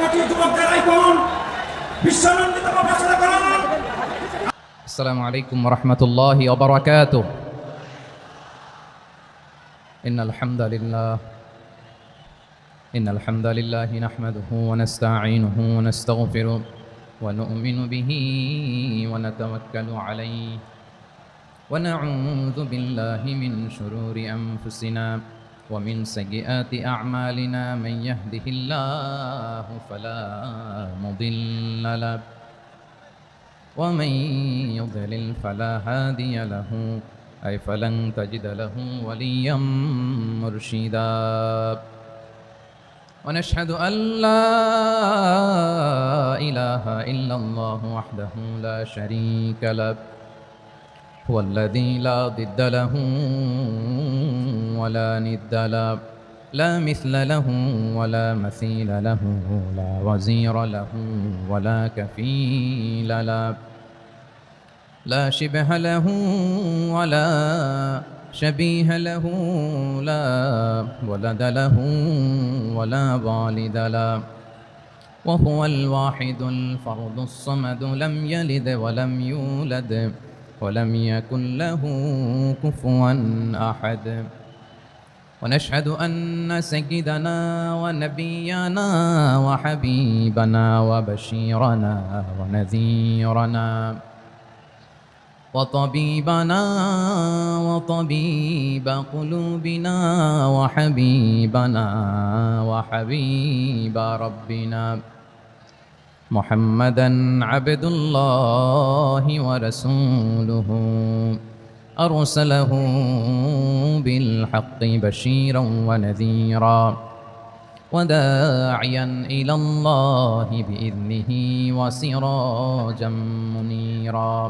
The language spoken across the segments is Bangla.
জাতীয় যুবকদের আইকন বিশ্বনন্দিত প্রফেসর করুন। আসসালামু আলাইকুম ওয়া রাহমাতুল্লাহি ওয়া বারাকাতুহু। ইন্নাল হামদালিল্লাহি নাহমাদুহু ওয়া নাস্তাঈনুহু ওয়া নাস্তাগফিরুহু ওয়া নু'মিনু বিহি ওয়া নাতাওয়াক্কালু আলাইহি ওয়া না'উযু বিল্লাহি মিন শুরুরি আনফুসিনা ওয়া মিন সাইয়্যাতি আ'মালিনা মান ইয়াহদিহিল্লাহু ফালা মুদিল্লা লাহু ومن يضلل فلا هادي له أي فلن تجد له وليا مرشدا ونشهد أن لا إله إلا الله وحده لا شريك له هو الذي لا ضد له ولا ند له لا مثل له ولا مثيل له لا وزير له ولا كفيل له لا شبه له ولا شبيه له لا ولد له ولا والد له وهو الواحد الفرد الصمد لم يلد ولم يولد ولم يكن له كفوا أحد ونشهد أن سيدنا ونبينا وحبيبنا وبشيرنا ونذيرنا وطبيبنا وطبيب قلوبنا وحبيبنا وحبيب ربنا محمدا عبد الله ورسوله أرسله بالحق بشيرا ونذيرا وداعيا إلى الله بإذنه وسراجا منيرا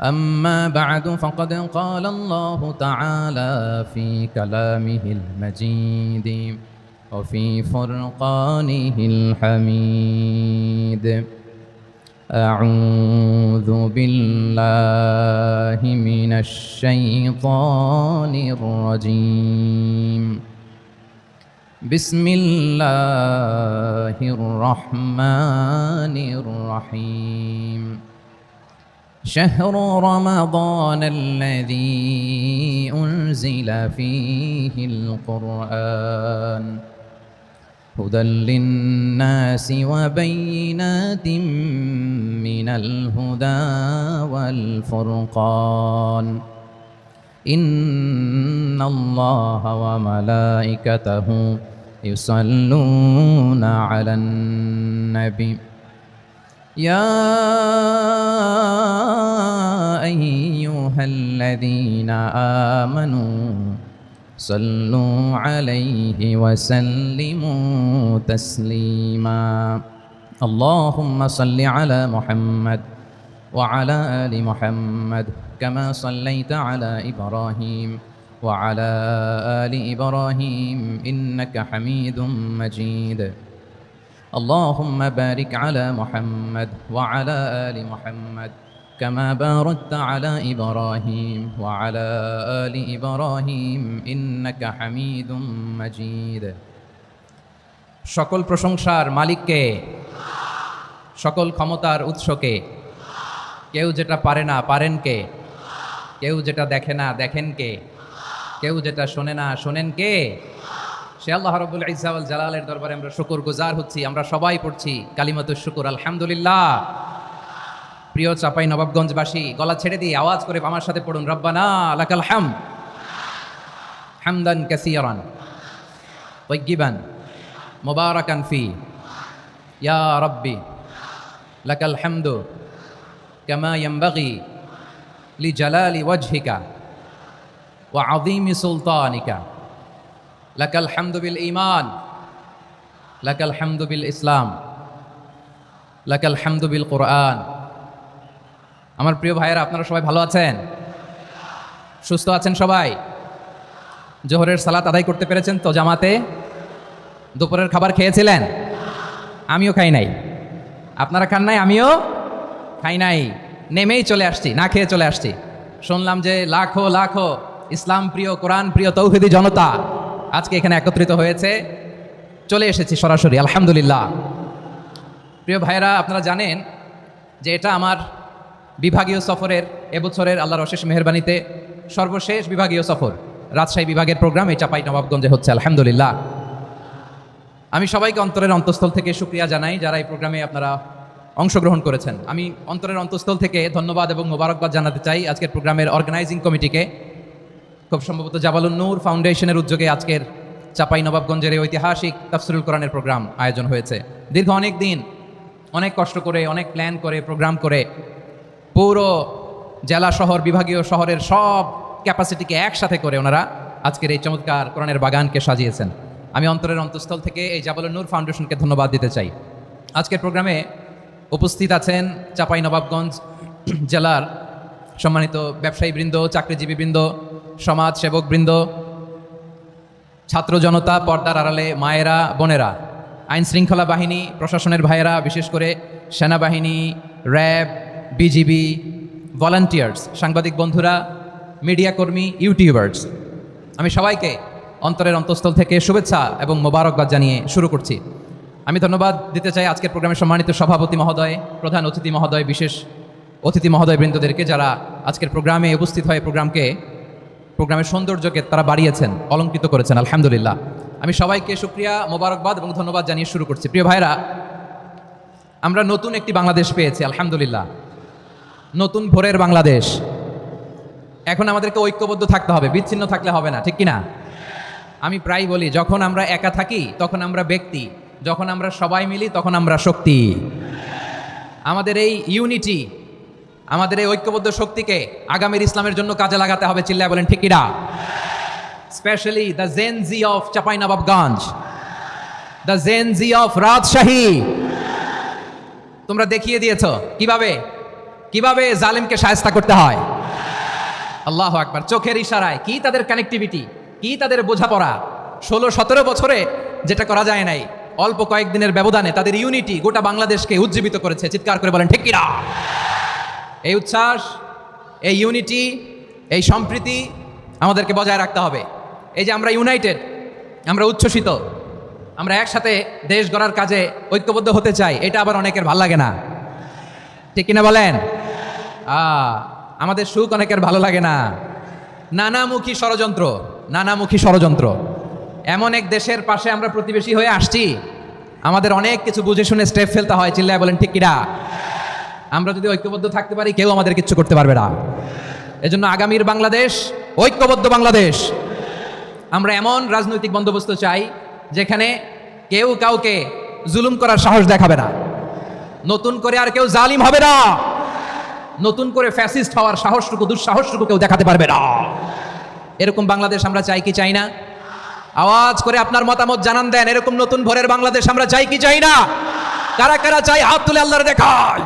أما بعد فقد قال الله تعالى في كلامه المجيد وفي فرقانه الحميد أعوذ بالله من الشيطان الرجيم بسم الله الرحمن الرحيم شهر رمضان الذي أنزل فيه القرآن هدى للناس وبينات من الهدى والفرقان إن الله وملائكته يصلون على النبي يا أيها الذين آمنوا صلوا عليه وسلموا تسليما اللهم صل على محمد وعلى آل محمد كما صليت على إبراهيم وعلى آل إبراهيم إنك حميد مجيد اللهم بارك على محمد وعلى آل محمد كما باركت على إبراهيم وعلى آل إبراهيم إنك حميد مجيد সকল প্রশংসার মালিককে, সকল ক্ষমতার উৎসকে। কেউ যেটা পারে না পারেন কে, কেউ যেটা দেখে না দেখেন কে, কেউ যেটা শোনে না শোনেন কে? সে আল্লাহ রাব্বুল ইজ্জা ওয়াল জালালের দরবারে আমরা শুকরগুজার হচ্ছি। আমরা সবাই পড়ছি কালিমাতুশ শুকর আলহামদুলিল্লাহ। প্রিয় চাপাই নবাবগঞ্জবাসী, গলা ছেড়ে দিয়ে আওয়াজ করে আমার সাথে পড়ুন, রব্বানা লাকাল হামদ হামদান কাসীরান তাইয়্যিবান মুবারাকান ফি ইয়া রাব্বি লাকাল হামদু কামা ইয়ানবাগি লিজালালি ওয়াজহিকা ওয়া আযীমি সুলতানিকা লাকাল হামদু বিল ঈমান লাকাল হামদু বিল ইসলাম লাকাল হামদু বিল কুরআন। আমার প্রিয় ভাইয়েরা, আপনারা সবাই ভালো আছেন? সুস্থ আছেন সবাই? জোহরের সালাত আদায় করতে পেরেছেন তো জামাতে? দুপুরের খাবার খেয়েছিলেন? আমিও খাই নাই। আপনারা খান নাই? আমিও খাই নাই। নেমেই চলে আসছি, না খেয়ে চলে আসছি। শুনলাম যে লাখো লাখো ইসলাম প্রিয়, কোরআন প্রিয় তৌহিদি জনতা আজকে এখানে একত্রিত হয়েছে। চলে এসেছি সরাসরি, আলহামদুলিল্লাহ। প্রিয় ভাইরা, আপনারা জানেন যে এটা আমার বিভাগীয় সফরের এবছরের আল্লাহর অশেষ মেহেরবানিতে সর্বশেষ বিভাগীয় সফর। রাজশাহী বিভাগের প্রোগ্রাম এই চাঁপাইনবাবগঞ্জে হচ্ছে, আলহামদুলিল্লাহ। আমি সবাইকে অন্তরের অন্তঃস্থল থেকে শুকরিয়া জানাই যারা এই প্রোগ্রামে আপনারা অংশগ্রহণ করেছেন। আমি অন্তরের অন্তঃস্থল থেকে ধন্যবাদ এবং মোবারকবাদ জানাতে চাই আজকের প্রোগ্রামের অর্গানাইজিং কমিটিকে। খুব সম্ভবত জাবালুন নূর ফাউন্ডেশনের উদ্যোগে আজকের চাঁপাইনবাবগঞ্জের এই ঐতিহাসিক তাফসিরুল কোরআনের প্রোগ্রাম আয়োজন হয়েছে। দীর্ঘ অনেক দিন অনেক কষ্ট করে, অনেক প্ল্যান করে, প্রোগ্রাম করে পুরো জেলা শহর, বিভাগীয় শহরের সব ক্যাপাসিটিকে একসাথে করে ওনারা আজকের এই চমৎকার কোরআনের বাগানকে সাজিয়েছেন। আমি অন্তরের অন্তঃস্থল থেকে এই জাবালুন নূর ফাউন্ডেশনকে ধন্যবাদ দিতে চাই। আজকের প্রোগ্রামে উপস্থিত আছেন চাঁপাইনবাবগঞ্জ জেলার সম্মানিত ব্যবসায়ীবৃন্দ, চাকরিজীবীবৃন্দ, সমাজ সেবকবৃন্দ, ছাত্র জনতা, পর্দার আড়ালে মায়েরা, বোনেরা, আইন শৃঙ্খলা বাহিনী, প্রশাসনের ভাইয়েরা, বিশেষ করে সেনাবাহিনী, র্যাব, বিজিবি, ভলান্টিয়ার্স, সাংবাদিক বন্ধুরা, মিডিয়া কর্মী, ইউটিউবার্স, আমি সবাইকে অন্তরের অন্তঃস্থল থেকে শুভেচ্ছা এবং মোবারকবাদ জানিয়ে শুরু করছি। আমি ধন্যবাদ দিতে চাই আজকের প্রোগ্রামের সম্মানিত সভাপতি মহোদয়, প্রধান অতিথি মহোদয়, বিশেষ অতিথি মহোদয়বৃন্দদেরকে যারা আজকের প্রোগ্রামে উপস্থিত হয়ে প্রোগ্রামের সৌন্দর্যকে তারা বাড়িয়েছেন, অলঙ্কৃত করেছেন, আলহামদুলিল্লাহ। আমি সবাইকে শুকরিয়া, মোবারকবাদ এবং ধন্যবাদ জানিয়ে শুরু করছি। প্রিয় ভাইরা, আমরা নতুন একটি বাংলাদেশ পেয়েছি, আলহামদুলিল্লাহ। নতুন ভোরের বাংলাদেশ। এখন আমাদেরকে ঐক্যবদ্ধ থাকতে হবে, বিচ্ছিন্ন থাকলে হবে না, ঠিক কিনা? আমি প্রায় বলি, যখন আমরা একা থাকি তখন আমরা ব্যক্তি, যখন আমরা সবাই মিলি তখন আমরা শক্তি। আমাদের এই ইউনিটি, আমাদের এই ঐক্যবদ্ধ শক্তিকে আগামীর ইসলামের জন্য কাজে লাগাতে হবে, চিল্লায় বলেন ঠিক কিনা? Specially the Gen Z of Chapainawabganj, the Gen Z of Rajshahi. তোমরা দেখিয়ে দিয়েছ কিভাবে জালিমকে শায়েস্তা করতে হয়। আল্লাহু আকবার। চোখের ইশারায় কি তাদের কানেক্টিভিটি, কি তাদের বোঝাপড়া। 16-17 বছরে যেটা করা যায় নাই, অল্প কয়েকদিনের ব্যবধানে তাদের ইউনিটি গোটা বাংলাদেশকে উজ্জীবিত করেছে। চিৎকার করে বলেন ঠিক কিনা? এই উচ্ছ্বাস, এই ইউনিটি, এই সম্প্রীতি আমাদেরকে বজায় রাখতে হবে। এই যে আমরা ইউনাইটেড, আমরা উচ্ছ্বসিত, আমরা একসাথে দেশ গড়ার কাজে ঐক্যবদ্ধ হতে চাই, এটা আবার অনেকের ভাল লাগে না, ঠিক কিনা বলেন? আমাদের সুখ অনেকের ভালো লাগে না। নানামুখী ষড়যন্ত্র। এমন এক দেশের পাশে আমরা প্রতিবেশী হয়ে আসছি, আমাদের অনেক কিছু বুঝে শুনে স্টেপ ফেলতে হয়, চিল্লায় বলেন ঠিক কিনা? আমরা যদি ঐক্যবদ্ধ থাকতে পারি, কেউ আমাদের কিচ্ছু করতে পারবে না। এজন্য আগামীর বাংলাদেশ ঐক্যবদ্ধ বাংলাদেশ। আমরা এমন রাজনৈতিক বন্দোবস্ত চাই যেখানে কেউ কাউকে জুলুম করার সাহস দেখাবে না, নতুন করে আর কেউ জালিম হবে না, নতুন করে ফ্যাসিস্ট হওয়ার সাহসটুকু, দুঃসাহসটুকু কেউ দেখাতে পারবে না। এরকম বাংলাদেশ আমরা চাই কি চাই না? আওয়াজ করে আপনার মতামত জানান দেন। এরকম নতুন ভোরের বাংলাদেশ আমরা চাই কি চাই না? কারা কারা চাই হাত তুলে আল্লাহর দেখায়।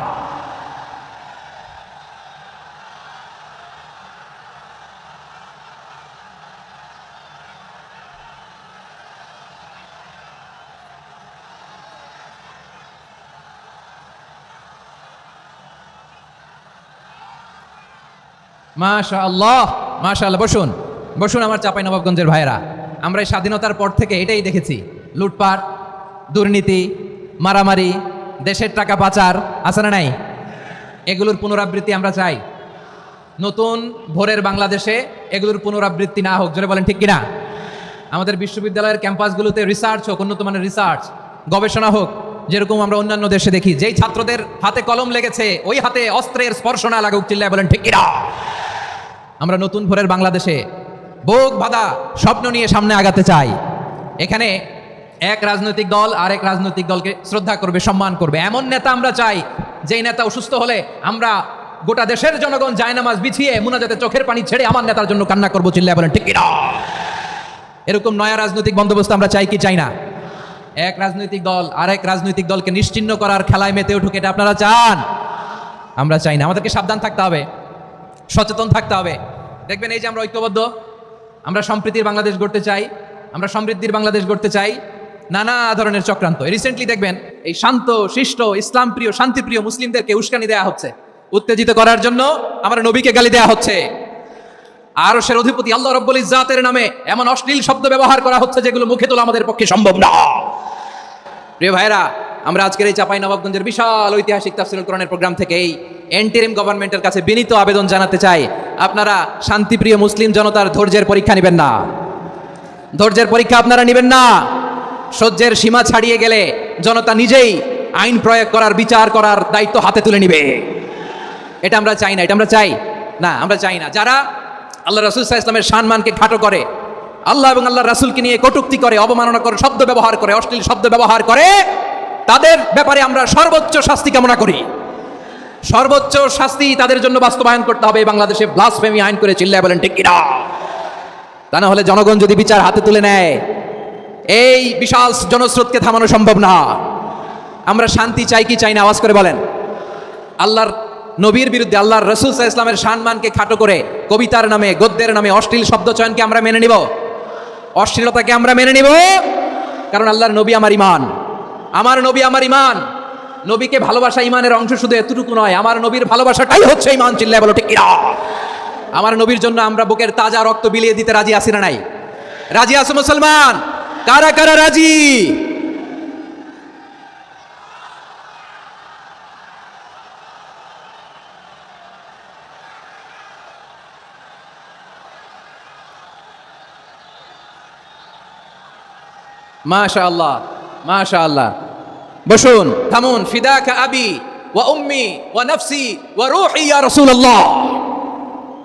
মাশাআল্লাহ, মাশাআল্লাহ। বসুন আমার চাঁপাইনবাবগঞ্জের ভাইয়েরা। আমরা এই স্বাধীনতার পর থেকে এটাই দেখেছি, লুটপাট, দুর্নীতি, মারামারি, দেশের টাকা পাচার, আছে না নাই? এগুলোর পুনরাবৃত্তি আমরা চাই। নতুন ভোরের বাংলাদেশে এগুলোর পুনরাবৃত্তি না হোক, জোরে বলেন ঠিক কিনা? আমাদের বিশ্ববিদ্যালয়ের ক্যাম্পাসগুলোতে রিসার্চ হোক, উন্নত মানের রিসার্চ, গবেষণা হোক, যেরকম আমরা অন্যান্য দেশে দেখি। যেই ছাত্রদের হাতে কলম লেগেছে, ওই হাতে অস্ত্রের স্পর্শ না লাগুক, চিল্লায় বলেন ঠিক কিনা? আমরা নতুন ভোরের বাংলাদেশে বুক বাঁধা স্বপ্ন নিয়ে সামনে আগাতে চাই। এখানে এক রাজনৈতিক দল আরেক রাজনৈতিক দলকে শ্রদ্ধা করবে, সম্মান করবে, এমন নেতা আমরা চাই যেই নেতা অসুস্থ হলে আমরা গোটা দেশের জনগণ জায়নামাজ বিছিয়ে মুনাজাতে চোখের পানি ছেড়ে আমার নেতার জন্য কান্না করবো, চিল্লায় বলেন ঠিক কিনা? এরকম নয়া রাজনৈতিক বন্দোবস্ত আমরা চাই কি চাই না? এক রাজনৈতিক দল আরেক রাজনৈতিক দলকে নিশ্চিহ্ন করার খেলায় মেতে উঠুক, এটা আপনারা চান? আমরা চাই না। আমাদেরকে সাবধান থাকতে হবে, সচেতন থাকতে হবে। দেখবেন এই যে আমরা ঐক্যবদ্ধ, আমরা সম্প্রীতির বাংলাদেশ গড়তে চাই, আমরা সমৃদ্ধির বাংলাদেশ গড়তে চাই, নানা ধরনের চক্রান্ত। রিসেন্টলি দেখবেন এই শান্ত শিষ্ট ইসলাম প্রিয় শান্তিপ্রিয় মুসলিমদেরকে উস্কানি দেওয়া হচ্ছে, উত্তেজিত করার জন্য আমার নবীকে গালি দেওয়া হচ্ছে। আরশের অধিপতি আল্লাহ রাব্বুল ইজ্জাতের নামে এমন অশ্লীল শব্দ ব্যবহার করা হচ্ছে যেগুলো মুখে তোলা আমাদের পক্ষে সম্ভব না। প্রিয় ভাইরা, আমরা আজকের এই চাঁপাইনবাবগঞ্জের বিশাল ঐতিহাসিক তাফসীরুল কোরআনের প্রোগ্রাম থেকে এই এন্টিরিম গভর্নমেন্টের কাছে বিনীত আবেদন জানাতে চাই, আপনারা শান্তিপ্রিয় মুসলিম জনতার ধৈর্যের পরীক্ষা নেবেন না। ধৈর্যের পরীক্ষা আপনারা নেবেন না। সহ্যের সীমা ছাড়িয়ে গেলে জনতা নিজেই আইন প্রয়োগ করার, বিচার করার দায়িত্ব হাতে তুলে নিবে। এটা আমরা চাই না, এটা আমরা চাই না, আমরা চাই না। যারা আল্লাহ রাসূল সাল্লাল্লাহু আলাইহি ওয়াসাল্লামের সম্মানকে খাটো করে, আল্লাহ এবং আল্লাহর রাসূলকে নিয়ে কটূক্তি করে, অবমাননা করে, শব্দ ব্যবহার করে, অশ্লীল শব্দ ব্যবহার করে, তাদের ব্যাপারে আমরা সর্বোচ্চ শাস্তি কামনা করি। সর্বোচ্চ শাস্তি তাদের জন্য বাস্তবায়ন করতে হবে। বাংলাদেশে ব্লাসফেমি আইন করে চিল্লায় বলেন ঠিক কিনা? তা না হলে জনগণ যদি বিচার হাতে তুলে নেয়, এই বিশাল জনস্রোতকে থামানো সম্ভব না। আমরা শান্তি চাই কি চাই না? আওয়াজ করে বলেন। আল্লাহর নবীর বিরুদ্ধে, আল্লাহর রাসূল সাল্লাল্লাহু আলাইহি ওয়াসাল্লামের সম্মানকে খাটো করে কবিতার নামে, গদ্যের নামে অশ্লীল শব্দ চয়নকে আমরা মেনে নিব? অশ্লীলতাকে আমরা মেনে নিব? কারণ আল্লাহর নবী আমার ঈমান, আমার নবী আমার ঈমান। নবীকে ভালোবাসা ঈমানের অংশ শুধু এতটুকু নয়, আমার নবীর ভালোবাসাটাই হচ্ছে ঈমান। চিল্লায় বলো ঠিক কিনা? আমার নবীর জন্য আমরা বুকের তাজা রক্ত বিলিয়ে দিতে রাজি আছি না নাই? রাজি আছো মুসলমান? কারা কারা রাজি? মাশাআল্লাহ, মাশাআল্লাহ। বসুন, থামুন। ফিদাকা আবি ওয়া উম্মি ওয়া নাফসি ওয়া রূহি ইয়া রাসূলুল্লাহ।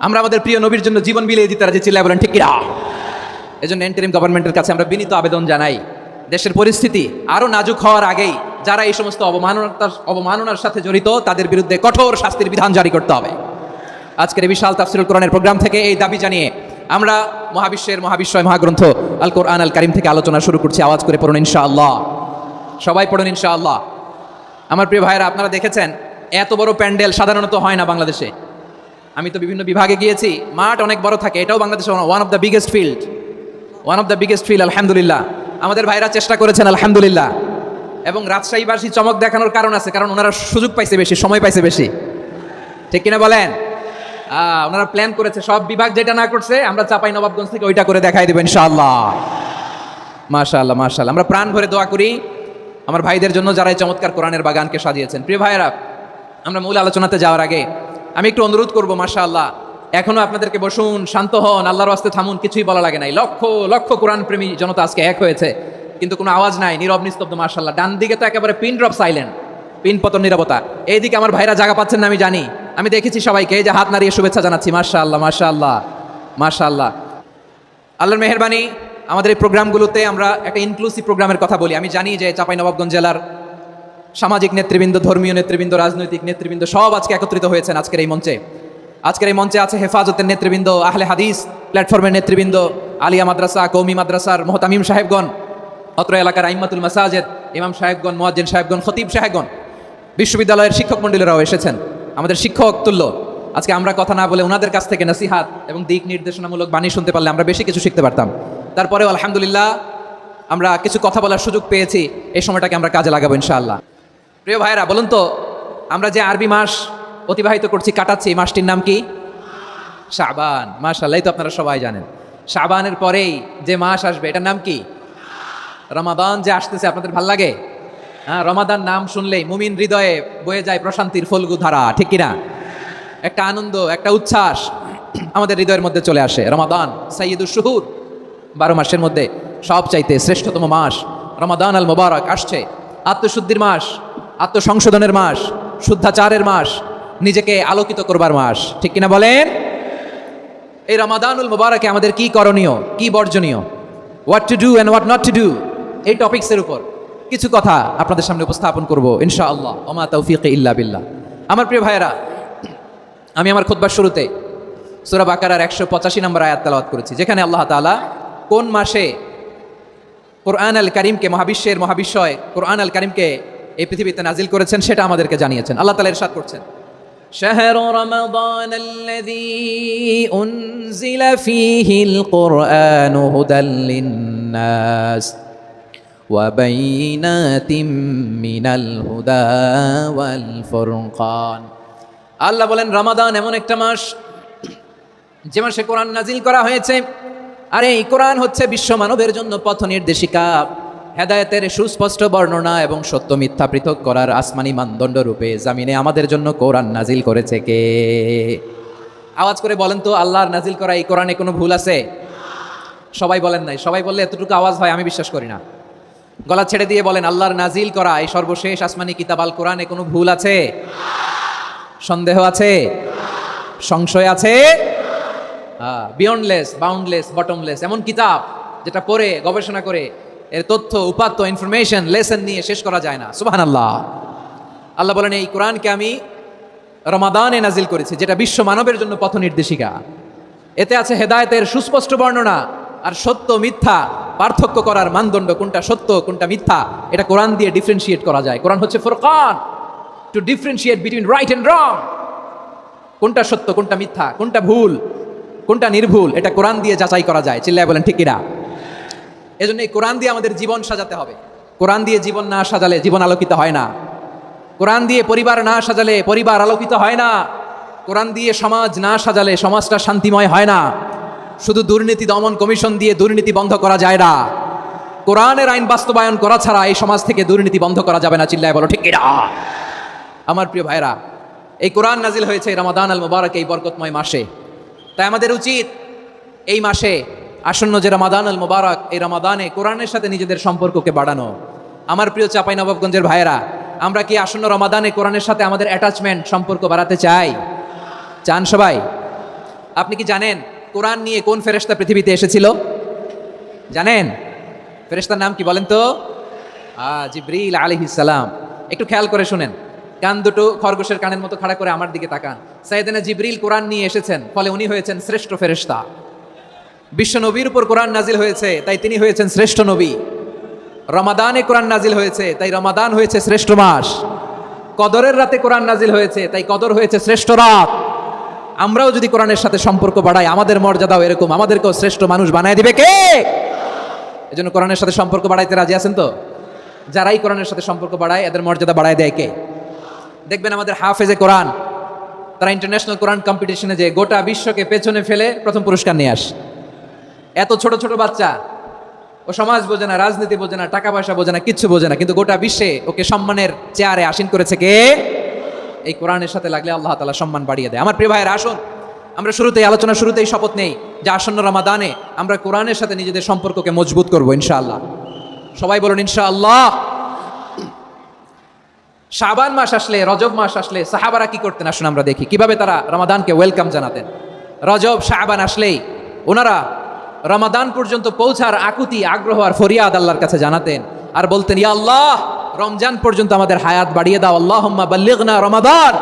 আমরা আমাদের প্রিয় নবীর জন্য জীবন বিলিয়ে দিতে রাজি। চিল্লায় বলেন ঠিক কিনা? এজন্য ইন্টারিম গভর্নমেন্টের কাছে আমরা বিনীত আবেদন জানাই, দেশের পরিস্থিতি আরো নাজুক হওয়ার আগেই যারা এই সমস্ত অবমাননার সাথে জড়িত তাদের বিরুদ্ধে কঠোর শাস্তির বিধান জারি করতে হবে। আজকের এই বিশাল তাফসীরুল কোরআনের প্রোগ্রাম থেকে এই দাবি জানিয়ে আমরা মহাবিশ্বয় মহাগ্রন্থ আল কোরআন আল কারীম থেকে আলোচনা শুরু করছি। আওয়াজ করে পড়ুন ইনশাআল্লাহ। সবাই পড়ুন ইনশাআল্লাহ। আমার প্রিয় ভাইরা, আপনারা দেখেছেন এত বড় প্যান্ডেল সাধারণত হয় না বাংলাদেশে। আমি তো বিভিন্ন বিভাগে গিয়েছি, মাঠ অনেক বড় থাকে। এটাও বাংলাদেশে one of the biggest field. আলহামদুলিল্লাহ, আমাদের ভাইরা চেষ্টা করেছেন আলহামদুলিল্লাহ। এবং রাজশাহীবাসী চমক দেখানোর কারণ আছে, কারণ ওনারা সুযোগ পাইছে বেশি, সময় পাইছে বেশি। ঠিক কিনা বলেন? ওনারা প্ল্যান করেছে, সব বিভাগ যেটা না করছে আমরা চাঁপাইনবাবগঞ্জ থেকে ওইটা করে দেখাই দেব ইনশাআল্লাহ। মাশাআল্লাহ, মাশাআল্লাহ। আমরা প্রাণ ভরে দোয়া করি আমার ভাইদের জন্য যারা এই চমৎকার কোরআনের বাগানকে সাজিয়েছেন। প্রিয় ভাইয়েরা, আমরা মূল আলোচনাতে যাওয়ার আগে আমি একটু অনুরোধ করবো, মাশাআল্লাহ, এখনো আপনাদেরকে বসুন, শান্ত হন, আল্লাহর ওয়াস্তে থামুন, কিছুই বলা লাগে নাই। লক্ষ লক্ষ কোরআন প্রেমী জনতা আজকে এক হয়েছে, কিন্তু কোনো আওয়াজ নাই, নীরব নিস্তব্ধ। মাশাআল্লাহ, ডান দিকে তো একেবারে পিন ড্রপ সাইলেন্ট, পিন পতন নীরবতা। এইদিকে আমার ভাইরা জায়গা পাচ্ছেন না আমি জানি, আমি দেখেছি সবাইকে, এই যে হাত নাড়িয়ে শুভেচ্ছা জানাচ্ছি। মাশাআল্লাহ, মাশাআল্লাহ, মাশাআল্লাহ। আল্লাহর মেহেরবানি, আমাদের এই প্রোগ্রামগুলোতে আমরা একটা ইনক্লুসিভ প্রোগ্রামের কথা বলি। আমি জানি যে চাঁপাইনবাবগঞ্জ জেলার সামাজিক নেতৃবৃন্দ, ধর্মীয় নেতৃবৃন্দ, রাজনৈতিক নেতৃবৃন্দ সব আজকে একত্রিত হয়েছেন আজকের এই মঞ্চে। আজকের এই মঞ্চে আছে হেফাজতের নেতৃবৃন্দ, আহলে হাদিস প্ল্যাটফর্মের নেতৃবৃন্দ, আলিয়া মাদ্রাসা, কওমি মাদ্রাসার মোহতামিম সাহেবগণ, অত্র এলাকার আইম্মাতুল মাসাজিদ, ইমাম সাহেবগণ, মুয়াজ্জিন সাহেবগণ, খতিব সাহেবগণ, বিশ্ববিদ্যালয়ের শিক্ষক মণ্ডলীরাও এসেছেন, আমাদের শিক্ষক তুল্য। আজকে আমরা কথা না বলে ওনাদের কাছ থেকে নসিহাত এবং দিক নির্দেশনামূলক বাণী শুনতে পারলে আমরা বেশি কিছু শিখতে পারতাম। তারপরেও আলহামদুলিল্লাহ আমরা কিছু কথা বলার সুযোগ পেয়েছি, এই সময়টাকে আমরা কাজে লাগাবো ইনশাআল্লাহ। প্রিয় ভাইরা, বলুন তো, আমরা যে আরবি মাস অতিবাহিত করছি, কাটাচ্ছি, এই মাসটির নাম কি? শাবান। মাশাআল্লাহ, এই তো আপনারা সবাই জানেন। শাবানের পরেই যে মাস আসবে এটার নাম কি? রমাদান। যে আসতেছে, আপনাদের ভাল লাগে? হ্যাঁ, রমাদান নাম শুনলেই মুমিন হৃদয়ে বয়ে যায় প্রশান্তির ফল্গু ধারা। ঠিক কিনা? একটা আনন্দ, একটা উচ্ছ্বাস আমাদের হৃদয়ের মধ্যে চলে আসে। রমাদান সাইয়্যিদুশ শুহুর, 12 মাসের মধ্যে সবচাইতে শ্রেষ্ঠতম মাস রমাদান আল মুবারক আসছে। আত্মশুদ্ধির মাস, আত্মসংশোধনের মাস, শুদ্ধাচারের মাস, নিজেকে আলোকিত করবার মাস। ঠিক কিনা বলেন? এই রমাদানুল মুবারকে আমাদের কি করণীয়, কি বর্জনীয়, what to do and what not to do, এই টপিকসের উপর কিছু কথা আপনাদের সামনে উপস্থাপন করব ইনশাআল্লাহ। ওমা তাওফীক ইল্লা বিল্লাহ। আমার প্রিয় ভাইয়েরা, আমি আমার খুতবার শুরুতে সূরা বাকারার 185 নম্বর আয়াত তেলাওয়াত করেছি, যেখানে আল্লাহ তাআলা কোন মাসে কোরআন আল কারীমকে, মহাবিশ্বের মহাবিশ্বয় কোরআন আল কারীমকে এই পৃথিবীতে নাজিল করেছেন সেটা আমাদেরকে জানিয়েছেন। আল্লাহ তাআলা ইরশাদ করছেন, শাহরু রমাদান আল্লাযী উনজিলা ফীহিল কুরআনু হুদাল লিন-নাস ওয়া বাইনাতিম মিনাল হুদা ওয়াল ফুরকান। আল্লাহ বলেন, রমাদান এমন একটা মাস যে মাসে কোরআন নাজিল করা হয়েছে। আর এই কোরআন হচ্ছে বিশ্ব মানবের জন্য পথ নির্দেশিকা, হেদায়েতের সুস্পষ্ট বর্ণনা এবং সত্য মিথ্যা পৃথক করার আসমানি মানদণ্ড রূপে জামিনে আমাদের জন্য কোরআন নাজিল করেছে কে? আওয়াজ করে বলেন তো, আল্লাহর নাজিল করা এই কোরআনে কোনো ভুল আছে? সবাই বলেন নাই। সবাই বললে এতটুকু আওয়াজ হয় আমি বিশ্বাস করি না। গলা ছেড়ে দিয়ে বলেন, আল্লাহর নাজিল করা এই সর্বশেষ আসমানি কিতাব আল কোরআনে কোনো ভুল আছে? সন্দেহ আছে? সংশয় আছে? বিয়ন্ডলেস, বাউন্ডলেস, বটমলেস, এমন কিতাব যেটা পড়ে গবেষণা করে এর তথ্য উপাত্ত ইনফরমেশন লেসন নিয়ে শেষ করা যায় না। সুবহানাল্লাহ। আল্লাহ বলেন, এই কোরআনকে আমি রমাদানে নাজিল করেছি, যেটা বিশ্ব মানবের জন্য পথ নির্দেশিকা। এতে আছে হেদায়েতের সুস্পষ্ট বর্ণনা, আর সত্য মিথ্যা পার্থক্য করার মানদণ্ড, কোনটা সত্য কোনটা মিথ্যা, এটা কোরআন দিয়ে ডিফারেন্সিয়েট করা যায়। কোরআন হচ্ছে ফুরকান, to differentiate between right and wrong. কোনটা সত্য কোনটা মিথ্যা, কোনটা ভুল কোনটা নির্ভুল, এটা কোরআন দিয়ে যাচাই করা যায়। চিল্লায় বলেন ঠিক কিনা? এজন্য এই কোরআন দিয়ে আমাদের জীবন সাজাতে হবে। কোরআন দিয়ে জীবন না সাজালে জীবন আলোকিত হয় না। কোরআন দিয়ে পরিবার না সাজালে পরিবার আলোকিত হয় না। কোরআন দিয়ে সমাজ না সাজালে সমাজটা শান্তিময় হয় না। শুধু দুর্নীতি দমন কমিশন দিয়ে দুর্নীতি বন্ধ করা যায় না। কোরআনের আইন বাস্তবায়ন করা ছাড়া এই সমাজ থেকে দুর্নীতি বন্ধ করা যাবে না। চিল্লায় বলো ঠিক কিনা? আমার প্রিয় ভাইরা, এই কোরআন নাজিল হয়েছে রমাদান আল মুবারক, এই বরকতময় মাসে। তাই আমাদের উচিত এই মাসে আসন্ন যে রমাদান আল মুবারক, এই রমাদানে কোরআনের সাথে নিজেদের সম্পর্ককে বাড়ানো। আমার প্রিয় চাঁপাইনবাবগঞ্জের ভাইয়েরা, আমরা কি আসন্ন রমাদানে কোরআনের সাথে আমাদের অ্যাটাচমেন্ট সম্পর্ক বাড়াতে চাই? চান সবাই? আপনি কি জানেন কোরআন নিয়ে কোন ফেরেশতা পৃথিবীতে এসেছিল? জানেন ফেরেশতার নাম কি বলেন তো? জিবরিল আলাইহিস সালাম। একটু খেয়াল করে শুনেন, কান দুটো খরগোশের কানের মতো খাড়া করে আমার দিকে তাকান। সাইয়েদনা জিবরিল কোরআন নিয়ে এসেছেন, ফলে উনি হয়েছেন শ্রেষ্ঠ ফেরেশতা। বিশ্ব নবীর উপর কোরআন নাজিল হয়েছে, তাই তিনি হয়েছেন শ্রেষ্ঠ নবী। রমাদানে কোরআন নাজিল হয়েছে, তাই রমাদান হয়েছে শ্রেষ্ঠ মাস। কদরের রাতে কোরআন নাজিল হয়েছে, তাই কদর হয়েছে শ্রেষ্ঠ রাত। আমরাও যদি কোরআনের সাথে সম্পর্ক বাড়াই, আমাদের মর্যাদাও এরকম, আমাদেরকেও শ্রেষ্ঠ মানুষ বানায় দিবে কে? এজন্য কোরআনের সাথে সম্পর্ক বাড়াইতে রাজি আছেন তো? যারাই কোরআনের সাথে সম্পর্ক বাড়ায় এদের মর্যাদা বাড়ায় দেয় কে? দেখবেন আমাদের হাফেজে কোরআন, তারা ইন্টারন্যাশনাল কোরআন কম্পিটিশনে যে গোটা বিশ্বকে পেছনে ফেলে প্রথম পুরস্কার নিয়ে আসে। এত ছোট ছোট বাচ্চা, ও সমাজ বোঝে না, রাজনীতি বোঝে না, টাকা পয়সা বোঝে না, কিচ্ছু বোঝে না, কিন্তু গোটা বিশ্বে ওকে সম্মানের চেয়ারে আসীন করেছে কে? এই কোরআনের সাথে লাগলে আল্লাহ তাআলা সম্মান বাড়িয়ে দেয়। আমার প্রিয় ভাইয়েরা, আসুন আমরা শুরুতেই আলোচনা শুরুতেই শপথ নেই যে আসন্ন রমাদানে আমরা কোরআনের সাথে নিজেদের সম্পর্ককে মজবুত করব ইনশাআল্লাহ। সবাই বলুন ইনশাআল্লাহ। শাবান মাস আসলে, রজব মাস আসলে সাহাবারা কি করতেন আসুন আমরা দেখি কিভাবে তারা রমাদানকে ওয়েলকাম জানাতেন। রজব শাবান আসলেই ওনারা রমাদান পর্যন্ত পৌঁছার আকুতি, আগ্রহ আর ফরিয়াদ আল্লাহর কাছে জানাতেন আর বলতেন, ইয়া আল্লাহ, রমজান পর্যন্ত আমাদের হায়াত বাড়িয়ে দাও। আল্লাহুম্মা বাল্লিগনা রমাদান,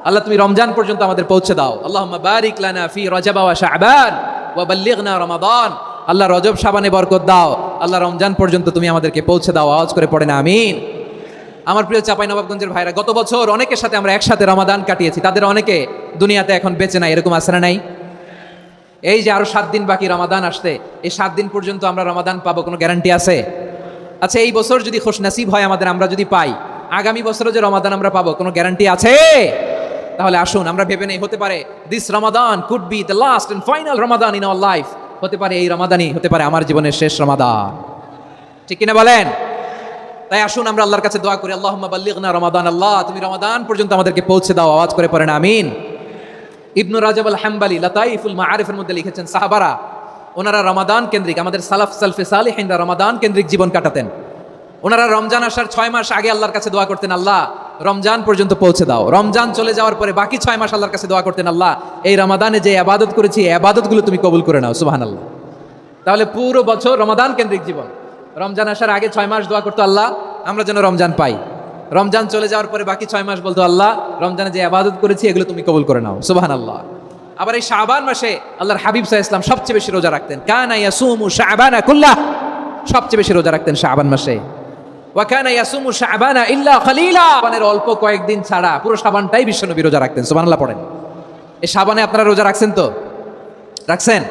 আল্লাহ তুমি রমজান পর্যন্ত আমাদের পৌঁছে দাও। আল্লাহুম্মা বারিক লানা ফি রজব ওয়া শাবান ওয়া বাল্লিগনা রমাদান, আল্লাহ রজব শাবানে বরকত দাও, আল্লাহ রমজান পর্যন্ত তুমি আমাদেরকে পৌঁছে দাও। আওয়াজ করে পড়েন আমিন। আমার প্রিয় চাঁপাইনবাবগঞ্জের ভাইরা, গত বছর অনেকের সাথে আমরা একসাথে রমাদান কাটিয়েছি, তাদের অনেকে দুনিয়াতে এখন বেঁচে নাই, এরকম আছে না নাই? এই যে আরো 7 দিন বাকি রমাদান আসতে, এই 7 দিন পর্যন্ত আমরা রমাদান পাবো, কোনো গ্যারান্টি আছে? আচ্ছা, এই বছর যদি খুশনসিব হয় আমাদের, আমরা যদি পাই, আগামী বছরও যে রমাদান আমরা পাবো, কোনো গ্যারান্টি আছে? তাহলে আসুন আমরা ভেবে নেই, হতে পারে this Ramadan could be the last and final Ramadan in our life. হতে পারে এই রমাদানই হতে পারে আমার জীবনের শেষ রমাদান। ঠিক কিনা বলেন? তাই আসুন আমরা আল্লাহর কাছে দোয়া করি, আল্লাহুম্মা বাল্লিগনা রমাদান, আল্লাহ তুমি রমাদান পর্যন্ত আমাদেরকে পৌঁছে দাও। আওয়াজ করে পড়েন আমিন। ইবনু রাজব আল হাম্বলি লাতাইফুল মাআরিফের মধ্যে লিখেছেন, সাহাবারা ওনারা রমাদান কেন্দ্রিক, আমাদের সালাফ সালফে সালেহিনরা রমাদান কেন্দ্রিক জীবন কাটাতেন। ওনারা রমজান আসার 6 মাস আগে আল্লাহর কাছে দোয়া করতেন, আল্লাহ রমজান পর্যন্ত পৌঁছে দাও। রমজান চলে যাওয়ার পরে বাকি 6 মাস আল্লাহর কাছে দোয়া করতেন, আল্লাহ এই রমাদানে যে ইবাদত করেছি এই ইবাদতগুলো তুমি কবুল করে নাও। সুবহানাল্লাহ। তাহলে পুরো বছর রমাদান কেন্দ্রিক জীবন। রমজান আসার আগে 6 মাস দোয়া করতো, আল্লাহ আমরা যেন রমজান পাই। রমজান চলে যাওয়ার পরে বাকি 6 মাস বলতো, আল্লাহ রমজানে যে ইবাদত করেছি এগুলো তুমি কবুল করে নাও। সুবহানাল্লাহ। আবার এই শাবান মাসে আল্লাহর হাবিব সাল্লাল্লাহু আলাইহি ওয়াসাল্লাম সবচেয়ে বেশি রোজা রাখতেন। কানা ইয়াসুমু শাবানা কুল্লাহ, সবচেয়ে বেশি রোজা রাখতেন শাবান মাসে। ওয়া কানা ইয়াসুমু শাবানা ইল্লা কলিলা, শাবানের অল্প কয়েকদিন ছাড়া পুরো শাবানটাই বিশ্বনবী রোজা রাখতেন। সুবহানাল্লাহ পড়েন। এই শাবানে আপনারা রোজা রাখছেন তো? রাখছেন?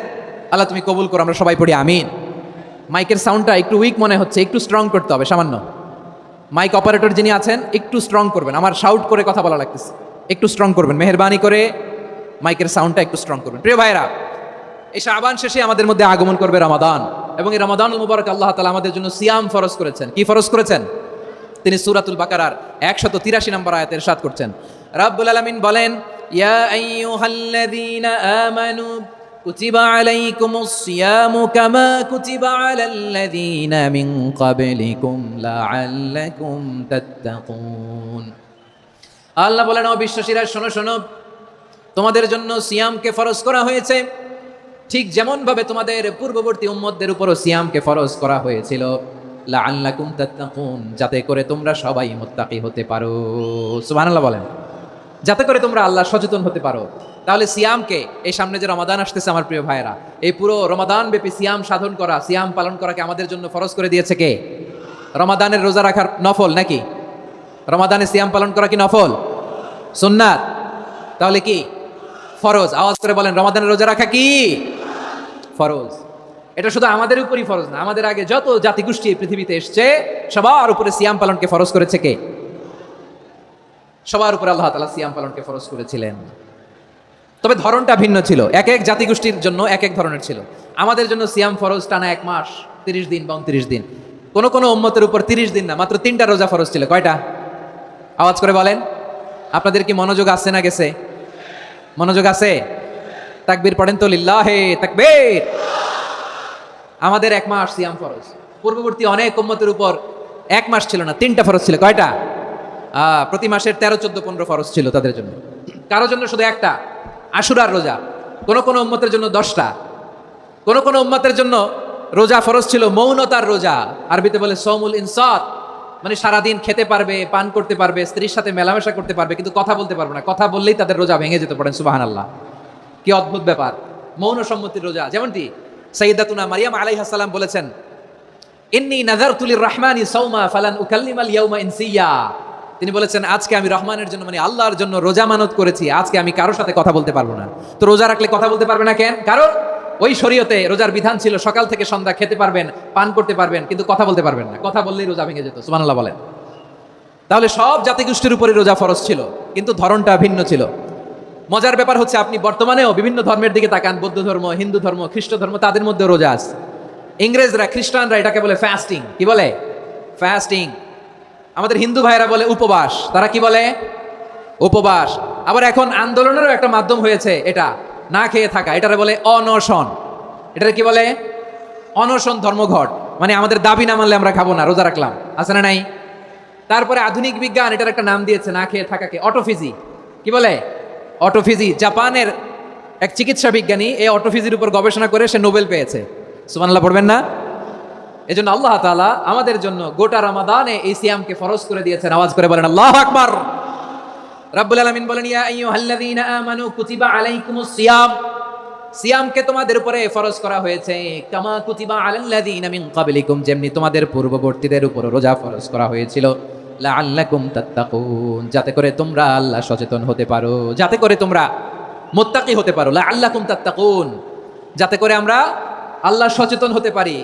আল্লাহ তুমি কবুল করো, আমরা সবাই পড়ি আমিন। মাইকের সাউন্ডটা একটু উইক মনে হচ্ছে, একটু স্ট্রং করতে হবে সামান্য। মাইক অপারেটর যিনি আছেন একটু স্ট্রং করবেন, আমার শাউট করে কথা বলা লাগতেছে, একটু স্ট্রং করবেন মেহেরবানি করে, মাইকের সাউন্ডটা একটু স্ট্রং করবেন। প্রিয় ভাইরা, এই শাবান শেষে আমাদের মধ্যে আগমন করবে রমাদান, এবং এই রমাদানুল মুবারক আল্লাহ তাআলা আমাদের জন্য সিয়াম ফরজ করেছেন। কি ফরজ করেছেন? তিনি সূরাতুল বাকারার 183 নম্বর আয়াতে ইরশাদ করছেন, রাব্বুল আলামিন বলেন, ইয়া আইয়ুহাল্লাযীনা আমানু কুতিবা আলাইকুমুস সিয়ামু কামা কুতিবা আলাল্লাযীনা মিন ক্বাবলিকুম লাআল্লাকুম তাত্তাকুন। আল্লাহ বলেন, ও বিশ্বাসীরা শোনো শোনো, তোমাদের জন্য সিয়ামকে ফরজ করা হয়েছে ঠিক যেমন ভাবে তোমাদের পূর্ববর্তী উম্মতদের উপরও সিয়ামকে ফরজ করা হয়েছিল, লাআল্লাকুম তাত্তাকুন, যাতে করে তোমরা সবাই মুত্তাকি হতে পারো। সুবহানাল্লাহ বলেন, যাতে করে তোমরা আল্লাহ সচেতন হতে পারো। তাহলে সিয়ামকে, এই সামনে যে রমাদান আসতেছে আমার প্রিয় ভাইরা, এই পুরো রমাদান ব্যাপী সিয়াম সাধন করা, সিয়াম পালন করাকে আমাদের জন্য ফরজ করে দিয়েছে কে? রমাদানের রোজা রাখার নফল নাকি? রমাদানে সিয়াম পালন করা কি নফল? সুন্নাত? তাহলে কি ফরজ? আওয়াজ করে বলেন, রমাদানের রোজা রাখা কি ফরজ? এটা শুধু আমাদের উপরই ফরজ না, আমাদের আগে যত জাতিগোষ্ঠী এই পৃথিবীতে এসছে সবার উপরে সিয়াম পালনকে ফরজ করেছে কে? সবার উপরে আল্লাহ তাআলা সিয়াম পালনকে ফরজ করেছিলেন। তবে ধরনটা ভিন্ন ছিল, এক এক জাতিগোষ্ঠীর জন্য এক এক ধরনের ছিল। আমাদের জন্য সিয়াম ফরজ টানা 1 মাস 30 দিন বা 29 দিন। কোন কোন উম্মতের উপর 30 দিন না, মাত্র 3টা রোজা ফরজ ছিল। কয়টা? আওয়াজ করে বলেন। আপনাদের কি মনোযোগ আছে না গেছে? মনোযোগ আছে? তাকবীর পড়েন তো, লিল্লাহে তাকবীর। আমাদের 1 মাস সিয়াম ফরজ। পূর্ববর্তী অনেক উম্মতের উপর 1 মাস ছিল না, 3টা ফরজ ছিল। কয়টা? প্রতি মাসের 13, 14, 15 ফরজ ছিল তাদের জন্য। কারোর জন্য শুধু একটা, আশুরার রোজা। কোন কোন উম্মতের জন্য 10টা। কোন কোন উম্মতের জন্য রোজা ফরজ ছিল মৌনতার রোজা, আরবিতে বলে সৌমুল ইনসাত, মানে সারাদিন খেতে পারবে, পান করতে পারবে, স্ত্রীর সাথে মেলামেশা করতে পারবে, কিন্তু কথা বলতে পারবে না। কথা বললেই তাদের রোজা ভেঙে যেতে পারেন। সুবহানাল্লাহ, কি অদ্ভুত ব্যাপার! মৌন সম্মতির রোজা। যেমনটি সাইয়্যিদাতুনা মারিয়াম আলাইহিস সালাম বলেছেন, ইন্নী নাযারতু লির-রাহমানি সাওমা ফালান উকাল্লিমাল ইয়াওমা ইনসিয়া। তিনি বলেছেন, আজকে আমি রহমানের জন্য, মানে আল্লাহর জন্য রোজা মানত করেছি, আজকে আমি কারোর সাথে কথা বলতে পারবো না। তো রোজা রাখলে কথা বলতে পারবে না কেন? কারণ ওই শরীয়তে রোজার বিধান ছিল সকাল থেকে সন্ধ্যা খেতে পারবেন, পান করতে পারবেন, কিন্তু কথা বলতে পারবেন না। কথা বললেই রোজা ভেঙে যেত। সুবহানাল্লাহ বলেন। তাহলে সব জাতিগোষ্ঠীর উপরে রোজা ফরজ ছিল, কিন্তু ধরনটা ভিন্ন ছিল। মজার ব্যাপার হচ্ছে, আপনি বর্তমানেও বিভিন্ন ধর্মের দিকে তাকান, বৌদ্ধ ধর্ম, হিন্দু ধর্ম, খ্রিস্ট ধর্ম, তাদের মধ্যে রোজা আছে। ইংরেজরা, খ্রিস্টানরা এটাকে বলে ফাস্টিং। কি বলে? ফাস্টিং। আমাদের হিন্দু ভাইরা বলে উপবাস। তারা কি বলে? উপবাস। আবার এখন আন্দোলনেরও একটা মাধ্যম হয়েছে এটা, না খেয়ে থাকা। এটারে বলে অনশন। এটারে কি বলে? অনশন ধর্মঘট। মানে আমাদের দাবি না মানলে আমরা খাবো না, রোজা রাখলাম। আছে না নাই? তারপরে আধুনিক বিজ্ঞান এটার একটা নাম দিয়েছে না খেয়ে থাকাকে, অটোফিজি। কি বলে? অটোফিজি। জাপানের এক চিকিৎসা বিজ্ঞানী এই অটোফিজির উপর গবেষণা করে সে নোবেল পেয়েছে। সুবহানাল্লাহ পড়বেন না? এজন্য আল্লাহ তাআলা আমাদের জন্য গোটা রমাদানে এই সিয়ামকে ফরজ করে দিয়েছেন। আওয়াজ করে বলেন আল্লাহু আকবার। রাব্বুল আলামিন বলেন, ইয়া আইয়ুহাল্লাযীনা আমানু কুতিবা আলাইকুমুস সিয়াম, সিয়ামকে তোমাদের উপরে ফরজ করা হয়েছে কামা কুতিবা আলাল্লাযীনা মিন ক্বাবলিকুম, যেমনি তোমাদের পূর্ববর্তীদের উপর রোজা ফরজ করা হয়েছিল, লাআল্লাকুম তাত্তাকুন, যাতে করে তোমরা আল্লাহ সচেতন হতে পারো, যাতে করে তোমরা মুত্তাকি হতে পারো। লাআল্লাকুম তাত্তাকুন, যাতে করে আমরা আল্লাহ সচেতন হতে পারি,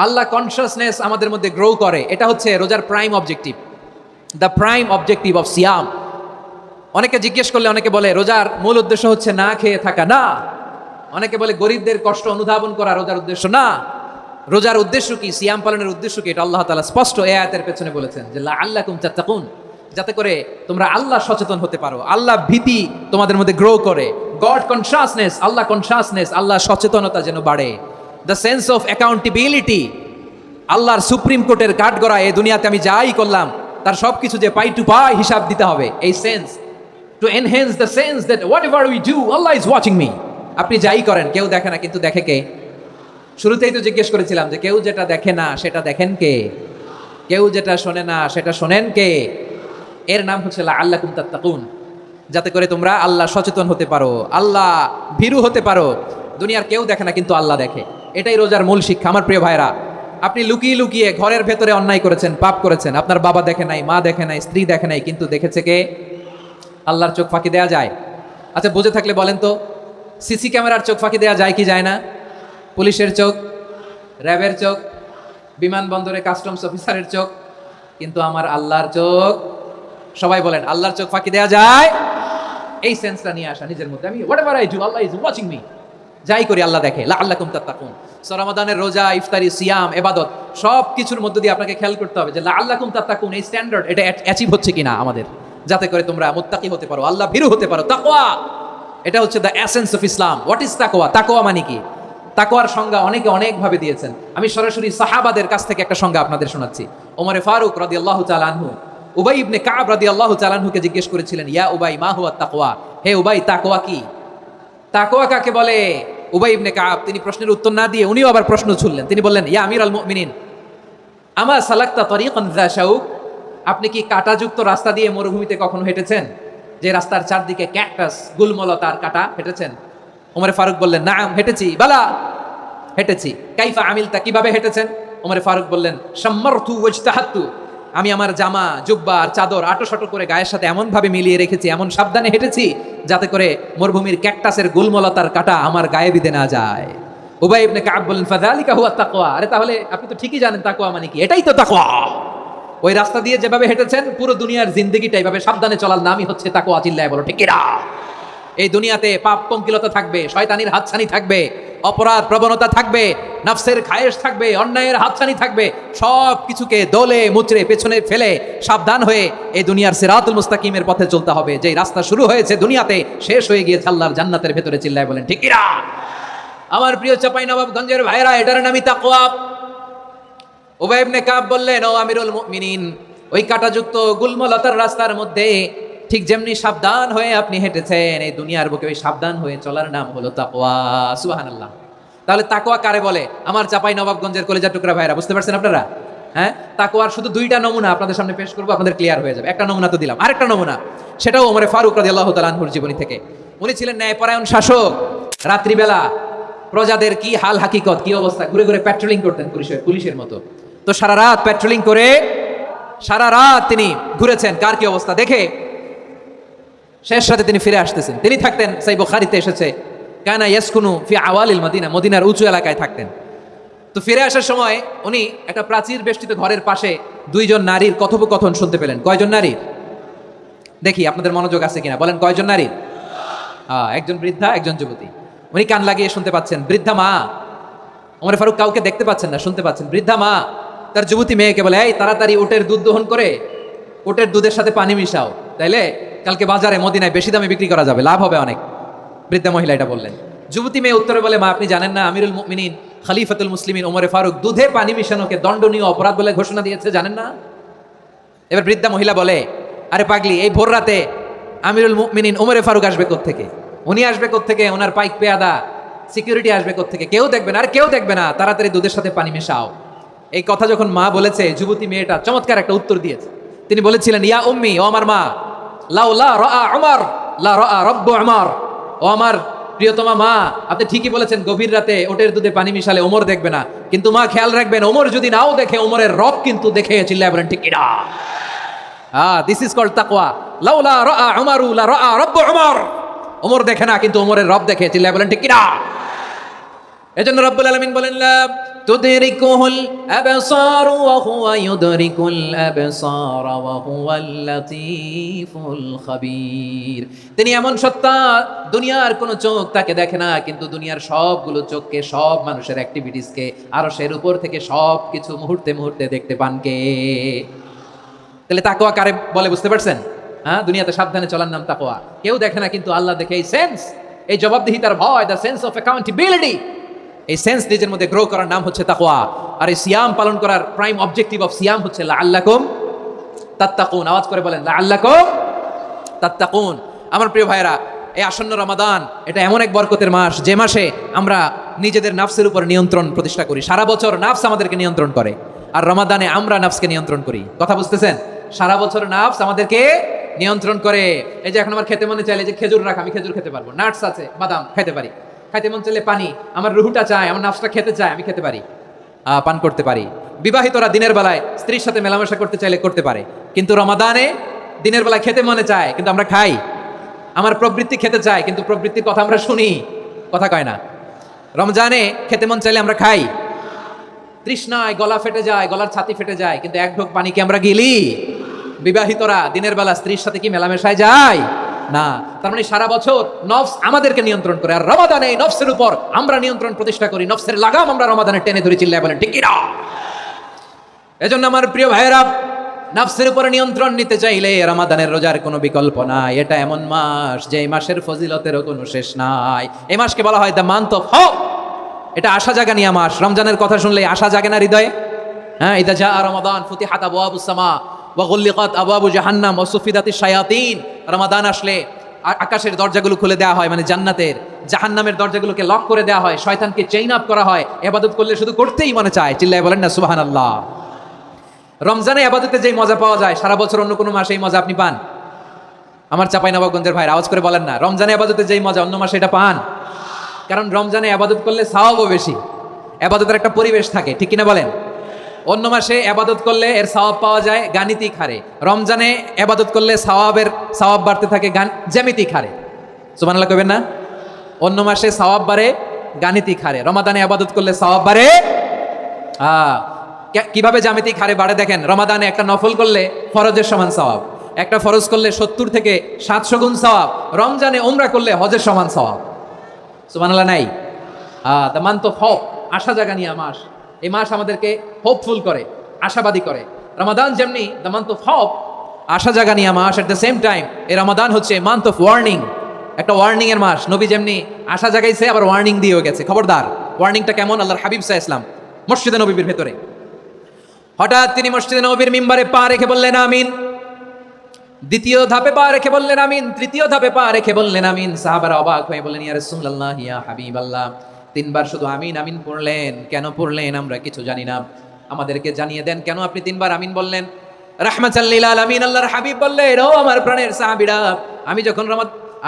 আল্লাহ কনসিয়াসনেস আমাদের মধ্যে গ্রো করে। এটা হচ্ছে রোজার prime objective, the prime objective of সিয়াম। অনেকে জিজ্ঞেস করলে অনেকে বলে রোজার মূল উদ্দেশ্য হচ্ছে না খেয়ে থাকা। না। অনেকে বলে গরিবদের কষ্ট অনুধাবন করা রোজার উদ্দেশ্য। না। রোজার উদ্দেশ্য কি? সিয়াম পালনের উদ্দেশ্য কি? এটা আল্লাহ তাআলা স্পষ্ট এই আয়াতের পেছনে বলেছেন যে লাআল্লাকুম তাত্তাকুন, যাতে করে তোমরা আল্লাহ সচেতন হতে পারো, আল্লাহ ভীতি তোমাদের মধ্যে গ্রো করে, গড কনসিয়াসনেস, আল্লাহ কনসিয়াসনেস, আল্লাহ সচেতনতা যেন বাড়ে, দ্য সেন্স অফ অ্যাকাউন্টেবিলিটি। আল্লাহর সুপ্রিম কোর্টের কাঠগড়ায় এই দুনিয়াতে আমি যাই করলাম তার সবকিছু যে পাই টু পাই হিসাব দিতে হবে, এই sense, to enhance the sense that what ever we do Allah is watching me. আপনি যাই করেন কেউ দেখে না, কিন্তু দেখে কে? শুরুতেই তো জিজ্ঞেস করেছিলাম যে কেউ যেটা দেখে না সেটা দেখেন কে? কেউ যেটা শোনে না সেটা শোনেন কে? এর নাম হচ্ছে লাআল্লাকুম তাত্তাকুন, যাতে করে তোমরা আল্লাহ সচেতন হতে পারো, আল্লাহ ভীরু হতে পারো। দুনিয়ার কেউ দেখে না, কিন্তু আল্লাহ দেখে। এটাই রোজার মূল শিক্ষা। আমার প্রিয় ভাইরা, আপনি লুকিয়ে লুকিয়ে ঘরের ভেতরে অন্যায় করেছেন, পাপ করেছেন, আপনার বাবা দেখে নাই, মা দেখে নাই, স্ত্রী দেখে নাই, কিন্তু দেখেছে কে? আল্লাহর চোখ ফাঁকি দেয়া যায়? আচ্ছা, বুঝে থাকলে বলেন তো, সিসি ক্যামেরার চোখ ফাঁকি দেয়া যায় কি যায় না? পুলিশের চোখ, র্যাবের চোখ, বিমানবন্দরে কাস্টমস অফিসারের চোখ, কিন্তু আমার আল্লাহর চোখ? সবাই বলেন, আল্লাহর চোখ ফাঁকি দেয়া যায়? এই সেন্সটা নিয়ে আসা নিজের মধ্যে, আমি whatever I do Allah is watching me, যাই করি আল্লাহ দেখে, লাআল্লাকুম তাত্তাকুন। সো রমাদানের রোজা, ইফতারি, সিয়াম, ইবাদত সব কিছুর মধ্য দিয়ে আপনাকে খেয়াল করতে হবে যে লাআল্লাকুম তাত্তাকুন এই স্ট্যান্ডার্ড এটা অ্যাচিভ হচ্ছে কিনা আমাদের, যাতে করে তোমরা মুত্তাকি হতে পারো, আল্লাহ ভীরু হতে পারো। তাকওয়া, এটা হচ্ছে the essence of Islam. What is তাকওয়া? তাকওয়া মানে কি? তাকওয়ার সংজ্ঞা অনেকে অনেকভাবে দিয়েছেন। আমি সরাসরি সাহাবাদের কাছ থেকে একটা সংজ্ঞা আপনাদের শোনাচ্ছি। ওমরে ফারুক রাদিয়াল্লাহু তাআলা আনহু উবাই ইবনে কাব রাদিয়াল্লাহু তাআলা আনহুকে জিজ্ঞেস করেছিলেন, ইয়া উবাই মা হুয়া তাকওয়া, হে উবাই তাকওয়া কি? তাকওয়া কাকে বলে? উবাই ইবনে কাব তিনি প্রশ্নের উত্তর না দিয়ে উনিও আবার প্রশ্ন ছুড়লেন। তিনি বললেন, ইয়া আমিরাল মুমিনিন আমা সালাকতা তরিকান যা শাউক, আপনি কি কাঁটাযুক্ত রাস্তা দিয়ে মরুভূমিতে কখনো হেঁটেছেন? যে রাস্তার চারদিকে ক্যাকটাস, গুলমলতার কাঁটা, হেঁটেছেন? ওমরে ফারুক বললেন, নাম হেঁটেছি, বালা হেঁটেছি। কাইফা আমিলতা, কিভাবে হেঁটেছেন? ওমরে ফারুক বললেন, শাম্মারতু ওয়াজতাহাতু, আমি আমার জামা, জুব্বা আর চাদর আটোসাটো করে গায়ের সাথে এমন ভাবে মিলিয়ে রেখেছি, এমন সাবধানে হেঁটেছি যাতে করে মরুভূমির ক্যাকটাসের গুলমলতার কাঁটা আমার গায়ে বিঁধে না যায়। উবাই ইবনে কাব বললেন, ফাযালিকা হুয়া তাকওয়া, আরে তাহলে আপনি তো ঠিকই জানেন তাকওয়া মানে কি, এটাই তো তাকওয়া। ওই রাস্তা দিয়ে যেভাবে হেঁটেছেন পুরো দুনিয়ার জিন্দেগিটা এইভাবে সাবধানে চলার নামই হচ্ছে তাকওয়া। চিল্লায় বলো ঠিক কিনা? এই দুনিয়াতে পাপ পঙ্কিলতা থাকবে, শয়তানির হাতছানি থাকবে, অপরাধ প্রবণতা থাকবে, নফসের খায়েশ থাকবে, অন্যায়ের হাতছানি থাকবে, সব কিছুকে দলে মুচড়ে পেছনে ফেলে সাবধান হয়ে এই দুনিয়ার সিরাতুল মুস্তাকিমের পথে চলতে হবে। যেই রাস্তা শুরু হয়েছে দুনিয়াতে শেষ হয়ে গিয়েছে আল্লাহর জান্নাতের ভেতরে। চিল্লায় বলেন ঠিক কিনা? আমার প্রিয় চাঁপাইনবাবগঞ্জের ভাইরা, এটার নামই তাকওয়া। উবাই ইবনে কাব বললেন, ও আমিরুল মুমিনিন, ওই কাঁটাযুক্ত গুলমলতার রাস্তার মধ্যে ঠিক যেমনি সাবধান হয়ে আপনি হেঁটেছেন, এই দুনিয়ার বুকে ওই সাবধান হয়ে চলার নাম হলো তাকওয়া। সুবহানাল্লাহ। তাহলে তাকওয়া কারে বলে? আমার চাঁপাইনবাবগঞ্জের কলেজা টুকরা ভাইরা, বুঝতে পারছেন আপনারা? হ্যাঁ, তাকওয়ার শুধু দুইটা নমুনা আপনাদের সামনে পেশ করবো, আপনাদের ক্লিয়ার হয়ে যাবে। একটা নমুনা তো দিলাম, আরেকটা নমুনা, সেটাও ওমরে ফারুক রাদিয়াল্লাহু তাআলা আনহুর জীবনী থেকে। উনি ছিলেন ন্যায়পরায়ণ শাসক। রাত্রিবেলা প্রজাদের কি হাল হাকিকত, কি অবস্থা, ঘুরে ঘুরে প্যাট্রোলিং করতেন পুলিশের মতো। তো সারা রাত প্যাট্রোলিং করে সারা রাত তিনি ঘুরেছেন কার কি অবস্থা দেখে, শেষ রাতে তিনি ফিরে আসতেছেন। তিনি থাকতেন, সেই বুখারীতে এসেছে, কানা ইয়াসকুনু ফি আওয়ালিল মদিনা, মদিনার উঁচু এলাকায় থাকতেন। তো ফিরে আসার সময় উনি একটা প্রাচীর বেষ্টিত ঘরের পাশে দুইজন নারীর কথোপকথন শুনতে পেলেন। কয়জন নারীর? দেখি আপনাদের মনোযোগ আছে কিনা, বলেন কয়জন নারী? একজন বৃদ্ধা, একজন যুবতী। উনি কান লাগিয়ে শুনতে পাচ্ছেন। বৃদ্ধা মা, ওমর ফারুক কাউকে দেখতে পাচ্ছেন না, শুনতে পাচ্ছেন। বৃদ্ধা মা তার যুবতী মেয়েকে বলে, এই তাড়াতাড়ি উটের দুধ দহন করে উটের দুধের সাথে পানি মিশাও, তাইলে কালকে বাজারে মদিনায় বেশি দামে বিক্রি করা যাবে, লাভ হবে অনেক। বৃদ্ধা মহিলা এটা বললেন। যুবতী মেয়ে উত্তরে বলে, মা আপনি জানেন না আমিরুল মুমিনিন খলিফাতুল মুসলিমিন ওমরে ফারুক দুধে পানি মিশানোকে দণ্ডনীয় অপরাধ বলে ঘোষণা দিয়েছে, জানেন না? এবার বৃদ্ধা মহিলা বলে, আরে পাগলি, এই ভোর রাতে আমিরুল মুমিনিন ওমরে ফারুক আসবে কোত্থেকে? উনি আসবে কোত্থেকে? ওনার পাইক পেয়াদা সিকিউরিটি আসবে কোত্থেকে? কেউ দেখবে না। আর কেউ দেখবে না, তাড়াতাড়ি দুধের সাথে পানি মেশাও। এই কথা যখন মা বলেছে, যুবতী মেয়েটা চমৎকার একটা উত্তর দিয়েছে। তিনি বলেছিলেন, ইয়া উম্মি, ও আমার মা, লাউলা রাআ উমর লা রাআ রব্বু উমর, ও আমার প্রিয়তমা মা, আপনি ঠিকই বলেছেন, গভীর রাতে ওটের দুধে পানি মিশালে ওমর দেখবে না, কিন্তু মা খেয়াল রাখবেন, ওমর যদি নাও দেখে, ওমরের রব কিন্তু দেখে। চিল্লায় বলেন ঠিক কিনা? দিস ইজ কল্ড তাকওয়া। লাউলা রাআ উমরু লা রাআ রব্বু উমর, ওমর দেখে না কিন্তু ওমরের রব দেখে। চিল্লায় বলেন ঠিক কিনা? এজন্য রব্বুল আলামিন বলেন, লা তুদরিকুহুল আবসার ওয়া হুয়া ইউদরিকুল আবসার ওয়া হুয়াল লাতীফুল খাবীর। তিনি এমন সত্তা, দুনিয়ার কোনো চোখ তাকে দেখে না, কিন্তু দুনিয়ার সবগুলো চোখকে, সব মানুষের অ্যাক্টিভিটিসকে, আরশের উপর থেকে সব কিছু মুহূর্তে মুহূর্তে দেখতে পান কে? তাহলে তাকওয়া কারে বলে বুঝতে পারছেন? হ্যাঁ, দুনিয়াতে সাবধানে চলার নাম তাকওয়া। কেউ দেখে না কিন্তু আল্লাহ দেখে। এই সেন্স, এই জবাবদিহিতার ভয়, দ্য সেন্স অফ অ্যাকাউন্টেবিলিটি, এই সেন্স নিজের মধ্যে গ্রো করার নাম হচ্ছে তাকওয়া। আর এই সিয়াম পালন করার প্রাইম অবজেক্টিভ অফ সিয়াম হচ্ছে লাআল্লাকুম তাত্তাকুন। আওয়াজ করে বলেন, লাআল্লাকুম তাত্তাকুন। আমার প্রিয় ভাইরা, এই আসন্ন রমাদান এটা এমন এক বরকতের মাস, যে মাসে আমরা নিজেদের নাফসের উপর নিয়ন্ত্রণ প্রতিষ্ঠা করি। সারা বছর নাফস আমাদেরকে নিয়ন্ত্রণ করে, আর রমাদানে আমরা নাফসকে নিয়ন্ত্রণ করি। কথা বুঝতেছেন? সারা বছর নাফস আমাদেরকে নিয়ন্ত্রণ করে। এই যে এখন আমার খেতে মনে চাইলে যে খেজুর রাখ, আমি খেজুর খেতে পারবো, নাটস আছে, বাদাম খেতে পারি। খাইতে মন চাইলে পানি, আমার রুহুটা চায়, আমার নাফসটা খেতে চায়, আমি খেতে পারি, পান করতে পারি। বিবাহিতরা দিনের বেলায় স্ত্রীর সাথে মেলামেশা করতে চাইলে করতে পারে, কিন্তু রমাদানে দিনের বেলায় খেতে মনে চায় কিন্তু আমরা খাই। আমার প্রবৃত্তি খেতে চায় কিন্তু প্রবৃত্তির কথা আমরা শুনি, কথা কয় না। রমজানে খেতে মন চাইলে আমরা খাই, তৃষ্ণায় গলা ফেটে যায়, গলার ছাতি ফেটে যায়, কিন্তু এক ঢোক পানি কি আমরা গিলি? বিবাহিতরা দিনের বেলা স্ত্রীর সাথে কি মেলামেশায় যায়? না। তার মানে সারা বছর নফস আমাদেরকে নিয়ন্ত্রণ করে, আর রমাদানে এই নফসের উপর আমরা নিয়ন্ত্রণ প্রতিষ্ঠা করি। নফসের লাগাম আমরা রমাদানে টেনে ধরে, চিল্লায় বলেন ঠিক কি না? এজন্য আমার প্রিয় ভাইয়েরা, নফসের উপরে নিয়ন্ত্রণ নিতে চাইলে রমাদানের রোজার কোনো বিকল্প নাই। এটা এমন মাস যে এই মাসের ফজিলতেরও কোনো শেষ নাই। এই মাসকে বলা হয় দ্য মান্থ অফ হোপ। এটা আশা জাগানিয়া মাস। রমজানের কথা শুনলে আশা জাগে না হৃদয়ে? হ্যাঁ, ইদা জা রমাদান ফুতিহাত আবওয়াবুস সামা ওয়া গুল্লিকাত আবওয়াবু জাহান্নাম ওয়া সুফিদাতিশ শায়াতিন। রমাদান আসলে আকাশের দরজাগুলো খুলে দেওয়া হয়, মানে জান্নাতের। জাহান্নামের দরজাগুলোকে লক করে দেওয়া হয়, শয়তানকে চেইন আপ করা হয়। ইবাদত করলে শুধু করতেই মনে চায়, চিল্লায় বলেন না সুবহানাল্লাহ। রমজানে ইবাদতে যেই মজা পাওয়া যায় সারা বছর অন্য কোনো মাসে এই মজা আপনি পান? আমার চাঁপাইনবাবগঞ্জের ভাইরা আওয়াজ করে বলেন না, রমজানে ইবাদতে যেই মজা অন্য মাসে এটা পান? কারণ রমজানে ইবাদত করলে সওয়াবও বেশি, ইবাদতের একটা পরিবেশ থাকে, ঠিক কিনা বলেন? অন্য মাসে ইবাদত করলে এর সওয়াব পাওয়া যায় গাণিতিক হারে, রমজানে ইবাদত করলে সওয়াব বাড়তে থাকে জ্যামিতিক হারে। সুবহানাল্লাহ কইবেন না? অন্য মাসে সওয়াব বাড়ে গাণিতিক হারে, রমাদানে ইবাদত করলে সওয়াব বাড়ে কিভাবে জ্যামিতিক হারে বাড়ে দেখেন। রমাদানে একটা নফল করলে ফরজের সমান সওয়াব, একটা ফরজ করলে 70 থেকে 700 গুণ সওয়াব, রমজানে উমরা করলে হজের সমান সওয়াব। সুবহানাল্লাহ নাই? দ্য মান্থ অফ হোপ, আশা জাগানিয়া মাস। এই মাস আমাদেরকে হোপফুল করে, আশাবাদী করে। রমাদান যেমনি দ্য মান্থ অফ হোপ, আশা জাগানিয়া মাস, এট দ্য সেম টাইম এই রমাদান হচ্ছে মান্থ অফ ওয়ার্নিং, একটা ওয়ার্নিং এর মাস। নবী যেমনি আশা জাগাইছে আবার ওয়ার্নিং দিয়েও গেছে, খবরদার। ওয়ার্নিংটা কেমন? আল্লাহর হাবিব সাল্লাল্লাহু আলাইহি ওয়াসাল্লাম মসজিদে নববীর ভেতরে হঠাৎ তিনি মসজিদে নববীর মিম্বারে পা রেখে বললেন আমিন। দ্বিতীয় ধাপে পা রেখে বললেন আমিন, তৃতীয় ধাপে পা রেখে বললেন আমিন। সাহাবারা অবাক হয়ে বললেন ইয়া রাসূলুল্লাহ, ইয়া হাবিবাল্লাহ, তিনবার শুধু আমিন আমিন পড়লেন, কেন পড়লেন? আমরা কিছু জানি না, আমাদেরকে জানিয়ে দেন কেন আপনি তিনবার আমিন বললেন? রাহমাতাল লিল আলামিন আল্লাহর হাবিব বললেন, ও আমার প্রাণের সাহাবীরা,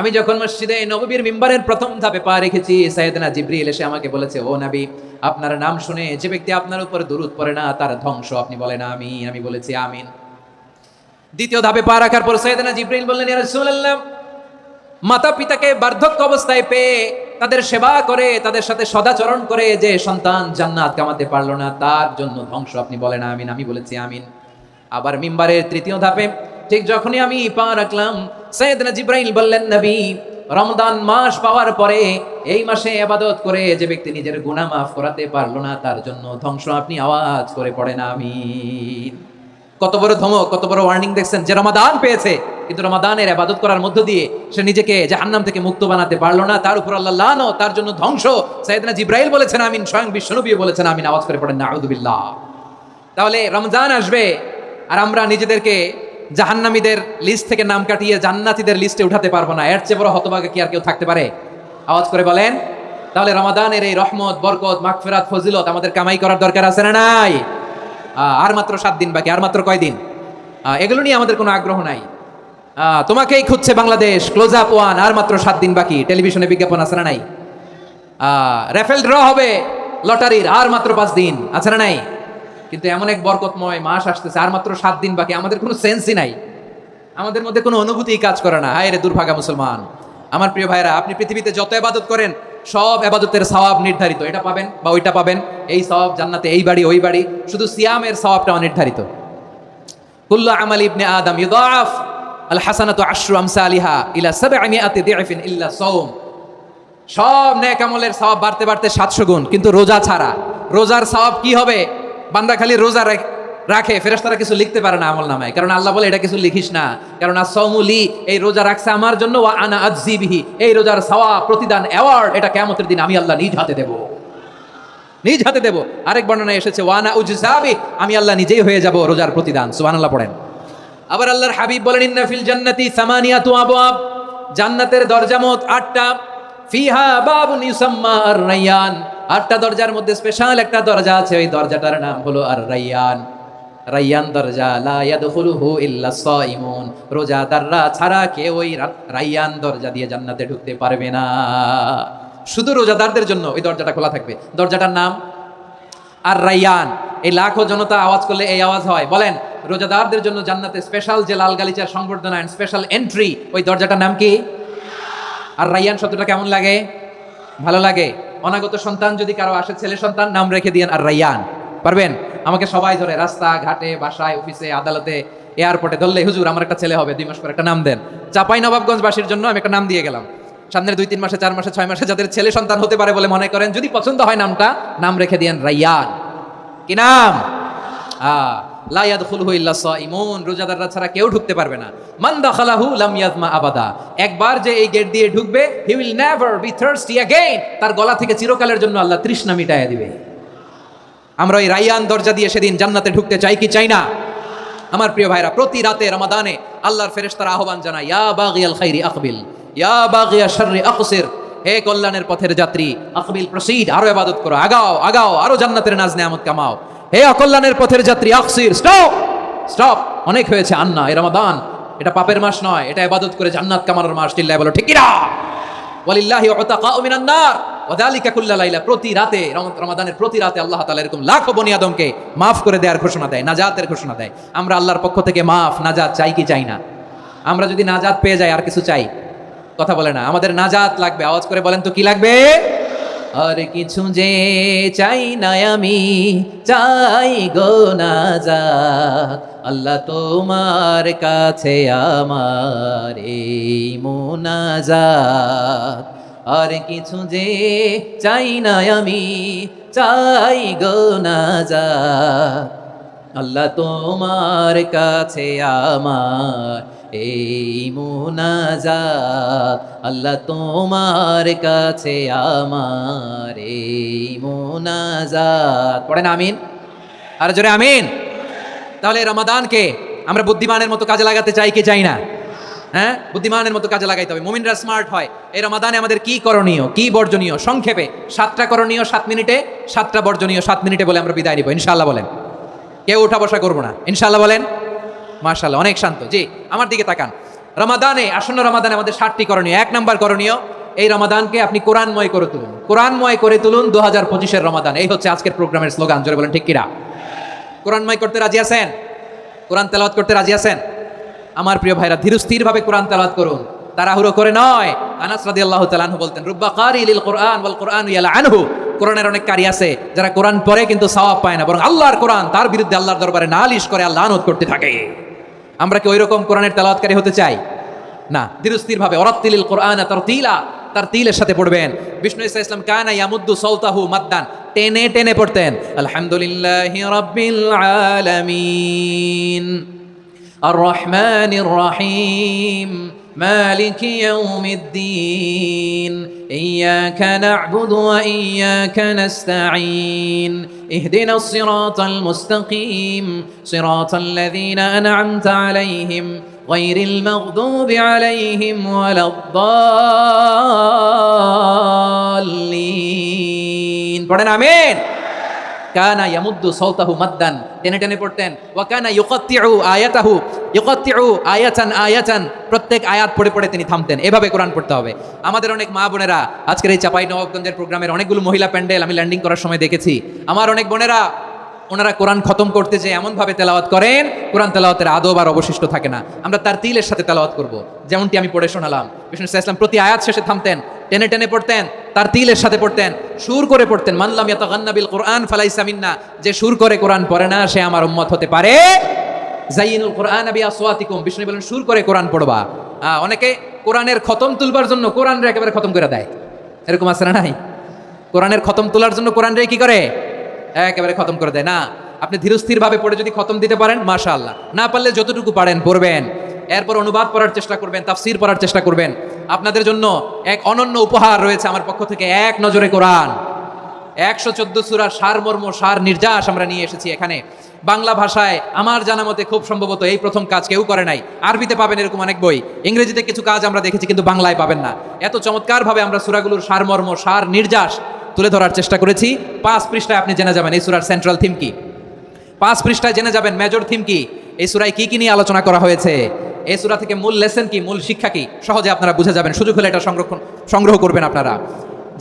আমি যখন মসজিদে নববীর মিম্বারের প্রথম ধাপে পা রেখেছি, সাইয়েদনা জিবরিল এসে আমাকে বলেছে, ও নবী, আপনার নাম শুনে যে ব্যক্তি আপনার উপর দুরূদ পড়ে না তার ধ্বংস। আপনি বলেন আমিন। আমি বলেছি আমিন। দ্বিতীয় ধাপে পা রাখার পর সাইয়েদনা জিবরিল বললেন, ইয়া রাসূলুল্লাহ, মাতা পিতাকে বার্ধক্য অবস্থায় পেয়ে তাদের সেবা করে, তাদের সাথে সদাচরণ করে যে সন্তান জান্নাত কামাতে পারলো না, তার জন্য ধ্বংস। আপনি বলেন আমিন। আমি বলেছি আমিন। আবার মিম্বারের তৃতীয় ধাপে ঠিক যখনই আমি পা রাখলাম, সাইয়েদনা জিবরাইল বললেন, নবী, রমজান মাস পাওয়ার পরে এই মাসে ইবাদত করে যে ব্যক্তি নিজের গুনাহ মাফ করাতে পারলো না তার জন্য ধ্বংস। আপনি আওয়াজ করে পড়েন আমিন। কত বড় ধমক, কত বড় ওয়ার্নিং দেখছেন, যে রমাদান পেয়েছে কিন্তু রমাদানের ইবাদত করার মধ্য দিয়ে সে নিজেকে জাহান্নাম থেকে মুক্ত বানাতে পারলো না, তার উপর আল্লাহ লানত, তার জন্য ধ্বংস। সাইয়েদনা জিবরাইল বলেছেন আমিন, স্বয়ং বিশ্বনবী বলেছেন আমিন। আওয়াজ করে পড়েন নাউযুবিল্লাহ। তাহলে রমজান আসবে আর আমরা নিজেদেরকে জাহান্নামীদের লিস্ট থেকে নাম কাটিয়ে জান্নাতীদের লিস্টে উঠাতে পারবো না, এর চেয়ে বড় হতভাগা কি আর কেউ থাকতে পারে? আওয়াজ করে বলেন। তাহলে রমাদানের এই রহমত, বরকত, মাগফিরাত, ফজিলত আমাদের কামাই করার দরকার আছে না নাই? আর মাত্র 7 দিন বাকি, আর মাত্র কয়দিন? এগুলো নিয়ে আমাদের কোনো আগ্রহ নাই। তোমাকেই খুঁজছে বাংলাদেশ, ক্লোজ আপ ওয়ান, আর মাত্র 7 দিন বাকি। টেলিভিশনে বিজ্ঞাপন আছে না নাই? রাফেল ড্র হবে লটারির, আর মাত্র 5 দিন, আছে না নাই? কিন্তু এমন এক বরকতময় মাস আসতেছে, আর মাত্র 7 দিন বাকি। আমাদের কোনো সেন্সই নাই, আমাদের মধ্যে কোনো অনুভূতি কাজ করে না। হায় রে দুর্ভাগা মুসলমান। আমার প্রিয় ভাইরা, আপনি পৃথিবীতে যত ইবাদত করেন সব ইবাদতের সওয়াব নির্ধারিত, এটা পাবেন বা ওইটা পাবেন, এই সওয়াব জান্নাতে, এই বাড়ি ওই বাড়ি। শুধু সিয়ামের সওয়াবটা অনির্ধারিত। কুল্লু আমাল ইবনে আদম ইউদাআফ আল হাসানাতু আশরু আমসালিহা ইলা 700 দিআফিন ইল্লা সাওম। সব নেক আমলের সওয়াব বাড়তে বাড়তে 700 গুণ, কিন্তু রোজা ছাড়া। রোজার সওয়াব কি হবে? বান্দা খালি রোজা রাখে, ফেরেশতারা কিছু লিখতে পারে না আমল নামায়, কারণ আল্লাহ বলে এটা কিছু লিখিস না, কারণ as-সাওমুলি, এই রোজা রাখছে আমার জন্য, ওয়া আনা আজজি বিহি, এই রোজার সওয়াব, প্রতিদান, অ্যাওয়ার্ড এটা কিয়ামতের দিন আমি আল্লাহ নিজ হাতে দেব, নিজ হাতে দেব। আরেক বর্ণনায় এসেছে ওয়া আনা উজজাবি, আমি আল্লাহ নিজেই হয়ে যাব রোজার প্রতিদান। সুবহানাল্লাহ পড়েন। আবার আল্লাহর হাবিব বলেন, ইন্না ফিল জান্নাতি সামানিয়াতু আবওয়াব, জান্নাতের দরজা মোট 8টা। ফিহা বাবুন ইউসাম্মা আর-রায়্যান, 8টা দরজার মধ্যে স্পেশাল একটা দরজা আছে, ওই দরজাটার নাম হলো আর-রায়্যান। রায়্যান দরজা, লা ইয়াদখুলুহু ইল্লা সাইমুন, রোজাদাররা ছাড়া কেউ ওই রায়্যান দরজা দিয়ে জান্নাতে ঢুকতে পারবে না। শুধু রোজাদারদের জন্য ওই দরজাটা খোলা থাকবে। দরজাটার নাম আর-রায়্যান। এই লাখো জনতা আওয়াজ করলে এই আওয়াজ হয়, বলেন রোজাদারদের জন্য জান্নাতে স্পেশাল যে লাল গালিচার সংবর্ধনা এন্ড স্পেশাল এন্ট্রি, ওই দরজাটার নাম কি? আর-রায়্যান শব্দটা কেমন লাগে? ভালো লাগে। অনাগত সন্তান যদি কারো আসে, ছেলে সন্তান, নাম রেখে দিয়েন আর-রায়্যান। পারবেন? আমাকে সবাই ধরে রাস্তা ঘাটে, বাসায়, অফিসে, আদালতে, এয়ারপোর্টে ধরলে, হুজুর আমার একটা ছেলে হবে 2 মাস পর, একটা নাম দেন। চাঁপাইনবাবগঞ্জবাসীর জন্য আমি একটা নাম দিয়ে গেলাম। সামনের 2-3 মাসে, 4 মাসে, 6 মাসে যাদের ছেলে সন্তান হতে পারে বলে মনে করেন, যদি পছন্দ হয় নামটা, নাম রেখে দিয়েন রাইয়ান। কি নাম? লা ইয়াদখুলুহু ইল্লা সাইমুন, রোজাদাররা ছাড়া কেউ ঢুকতে পারবে না। মান দাখালাহু লাম ইয়াজমা আবাদা, একবার যে এই গেট দিয়ে ঢুকবে, he will never be thirsty again, তার গলা থেকে চিরকালের জন্য আল্লাহ তৃষ্ণা মিটায়া দিবে। আমরা ওই রাইয়ান দরজা দিয়ে সেদিন জান্নাতে ঢুকতে চাই কি চাই না? আমার প্রিয় ভাইরা, প্রতি রাতে রমাদানে আল্লাহর ফেরেশতারা আহ্বান জানায়, ইয়া বাগিয়াল খাইরি আকবিল, ইয়া বাগিয়া শাররি আকসির, হে কল্যাণের পথের যাত্রী, আকবিল প্রসিড, আরো ইবাদত করো, আগাও আগাও, আরো জান্নাতের নাজ নেয়ামত কামাও। হে অকল্যাণের পথের যাত্রী, আকসির, স্টপ স্টপ, অনেক হয়েছে আন্না। এই রমাদান এটা পাপের মাস নয়, এটা ইবাদত করে জান্নাত কামানোর মাস। চিল্লায় বলো ঠিক কি না? ওয়ালিল্লাহি উতাকাউ মিনান নার ওয়া যালিকা কুল্লা লাইলা, প্রতি রাতে রমাদানের প্রতি রাতে আল্লাহ তাআলা এরকম লাখো বনি আদমকে মাফ করে দেওয়ার ঘোষণা দেয়, নাজাতের ঘোষণা দেয়। আমরা আল্লাহর পক্ষ থেকে মাফ, নাজাত চাই কি চাই না? আমরা যদি নাজাত পেয়ে যাই আর কিছু চাই? কথা বলে না, আমাদের নাজাত লাগবে। আওয়াজ করে বলেন তো কি লাগবে? আর কিছু যে চাই না আমি, চাই গো নাজাত, আল্লাহ তোমার কাছে আমার এই মুনাজাত। আর কিছু যে চাই না আমি, চাই গো নাজাত, আল্লাহ তোমার কাছে আমার এই মুনাজাত, আল্লাহ তোমার কাছে আমার এই মুনাজাত। পড়েন আমিন, আর জোরে আমিন। তাহলে রমাদানকে আমরা বুদ্ধিমানের মতো কাজে লাগাতে চাই কি চাই না? হ্যাঁ, বুদ্ধিমানের মতো কাজে লাগাইতে হবে। মুমিনরা স্মার্ট হয়। এই রমাদানে আমাদের কি করণীয়, কি বর্জনীয়? সংক্ষেপে 7টা করণীয় 7 মিনিটে, 7টা বর্জনীয় 7 মিনিটে বলে আমরা বিদায় নিব ইনশাআল্লাহ। বলেন, কেউ উঠা বসা করবো না ইনশাআল্লাহ। বলেন মাশাআল্লাহ, অনেক শান্ত। জি, আমার দিকে তাকান। রমাদানে, আসন্ন রমাদানে আমাদের 7টি করণীয়। 1 নম্বর করণীয়, এই রমাদানকে আপনি কোরআনময় করে তুলুন। কোরআনময় করে তুলুন 2025-এর রমাদান। এই হচ্ছে আজকের প্রোগ্রামের স্লোগান। জোরে বলেন ঠিক কিনা? কোরআনময় করতে রাজি আছেন? কোরআন তেলাওয়াত করতে রাজি আছেন? আমার প্রিয় ভাইরা, ধীরস্থির ভাবে কোরআন তেলাওয়াত করুন, তাড়াহুড়ো করে নয়। আনাস রাদিয়াল্লাহু তাআলা আনহু বলতেন, রুব্বা কারি লিল কোরআন ওয়াল কোরআনু ইয়ালআনহু, কোরআনের অনেক কারি আছে যারা কোরআন পড়ে কিন্তু সওয়াব পায় না, বরং আল্লাহর কোরআন তার বিরুদ্ধে আল্লাহর দরবারে নালিশ করে, আল্লাহ লানত করতে থাকে। আমরা কি ওইরকম কোরআনের তেলাওয়াতকারী হতে চাই? না, ধীরস্থির ভাবে। ওয়ারাত্তিলিল কোরআনা তারতিলা, তারতিলের সাথে পড়বেন। বিষ্ণু ইসা ইসলাম কানা ইয়ামুদ্দু সাওতাহু মাদ্দান, টেনে টেনে পড়তেন। আলহামদুলিল্লাহি রাব্বিল আলামিন আর রহমানির রহিম মালিকি ইয়াউমিদ্দিন ইয়্যাকা না'বুদু ওয়া ইয়্যাকা নাস্তাঈন ইহদিনাস সিরাতাল মুস্তাকিম সিরাতাল লাযীনা আন'আমতা আলাইহিম গায়রিল মাগদুবি আলাইহিম ওয়ালাদ-দাল্লিন। পড়েন আমিন। কানা ইয়ামুদ্দু সাওতাহু মাদ্দান, টেনে টেনে পড়তেন। ওয়া কানা ইউকাত্তিউ আয়াতাহু, ইউকাত্তিউ আয়াতান আয়াতান, প্রত্যেক আয়াত পড়ে পড়ে তিনি থামতেন। এভাবে কোরআন পড়তে হবে। আমাদের অনেক মা বোনেরা, আজকের এই চাঁপাইনবাবগঞ্জের প্রোগ্রামের অনেকগুলো মহিলা প্যান্ডেল আমি ল্যান্ডিং করার সময় দেখেছি। আমার অনেক বোনেরা, ওনারা কোরআন খতম করতে যে এমনভাবে তেলাওয়াত করেন, কোরআন তেলাওয়াতের আদব আর অবশিষ্ট থাকে না। আমরা তার তিলের সাথে তেলাওয়াত করব, যেমনটি আমি পড়ে শোনালাম। বিষ্ণু ইসলাম প্রতি আয়াত শেষে থামতেন, টেনে টেনে পড়তেন, তার তিলের সাথে পড়তেন, সুর করে পড়তেন। মানলাম ইয়াতাগান্না বিল কোরআন ফালাইসা মিন্না, যে সুর করে কোরআন পড়ে না সে আমার উম্মত হতে পারে। জাইনুল কোরআন বিআসওয়াতিকুম, বিষ্ণু বলেন সুর করে কোরআন পড়বা। অনেকে কোরআনের খতম তুলবার জন্য কোরআন রে একেবারে খতম করে দেয়, এরকম আছে না নাই? কোরআনের খতম তোলার জন্য কোরআন রে কি করে? একেবারে খতম করে দেয় না। আপনি ধীরস্থির ভাবে পড়ে যদি খতম দিতে পারেন মাশাআল্লাহ, না পারলে যতটুকু পারেন পড়বেন। এরপর অনুবাদ পড়ার চেষ্টা করবেন, তাফসীর পড়ার চেষ্টা করবেন। আপনাদের জন্য এক অনন্য উপহার রয়েছে আমার পক্ষ থেকে, এক নজরে কোরআন। 114 সূরার সারমর্ম, সার নির্যাস আমরা নিয়ে এসেছি এখানে বাংলা ভাষায়। আমার জানা মতে খুব সম্ভবত এই প্রথম কাজ কেউ করে নাই। আরবিতে পাবেন এরকম অনেক বই, ইংরেজিতে কিছু কাজ আমরা দেখেছি, কিন্তু বাংলায় পাবেন না। এত চমৎকার ভাবে আমরা সূরাগুলোর সারমর্ম, সার নির্যাস তুলে ধরার চেষ্টা করেছি। 5 পৃষ্ঠায় আপনি জেনে যাবেন এই সূরার সেন্ট্রাল থিম কি। 5 পৃষ্ঠায় জেনে যাবেন মেজর থিম কি, এই সূরায় কি কি নিয়ে আলোচনা করা হয়েছে, এই সূরা থেকে মূল লেসন কি, মূল শিক্ষা কি, সহজে আপনারা বুঝে যাবেন। সুযোগ হলে এটা সংগ্রহ করবেন আপনারা।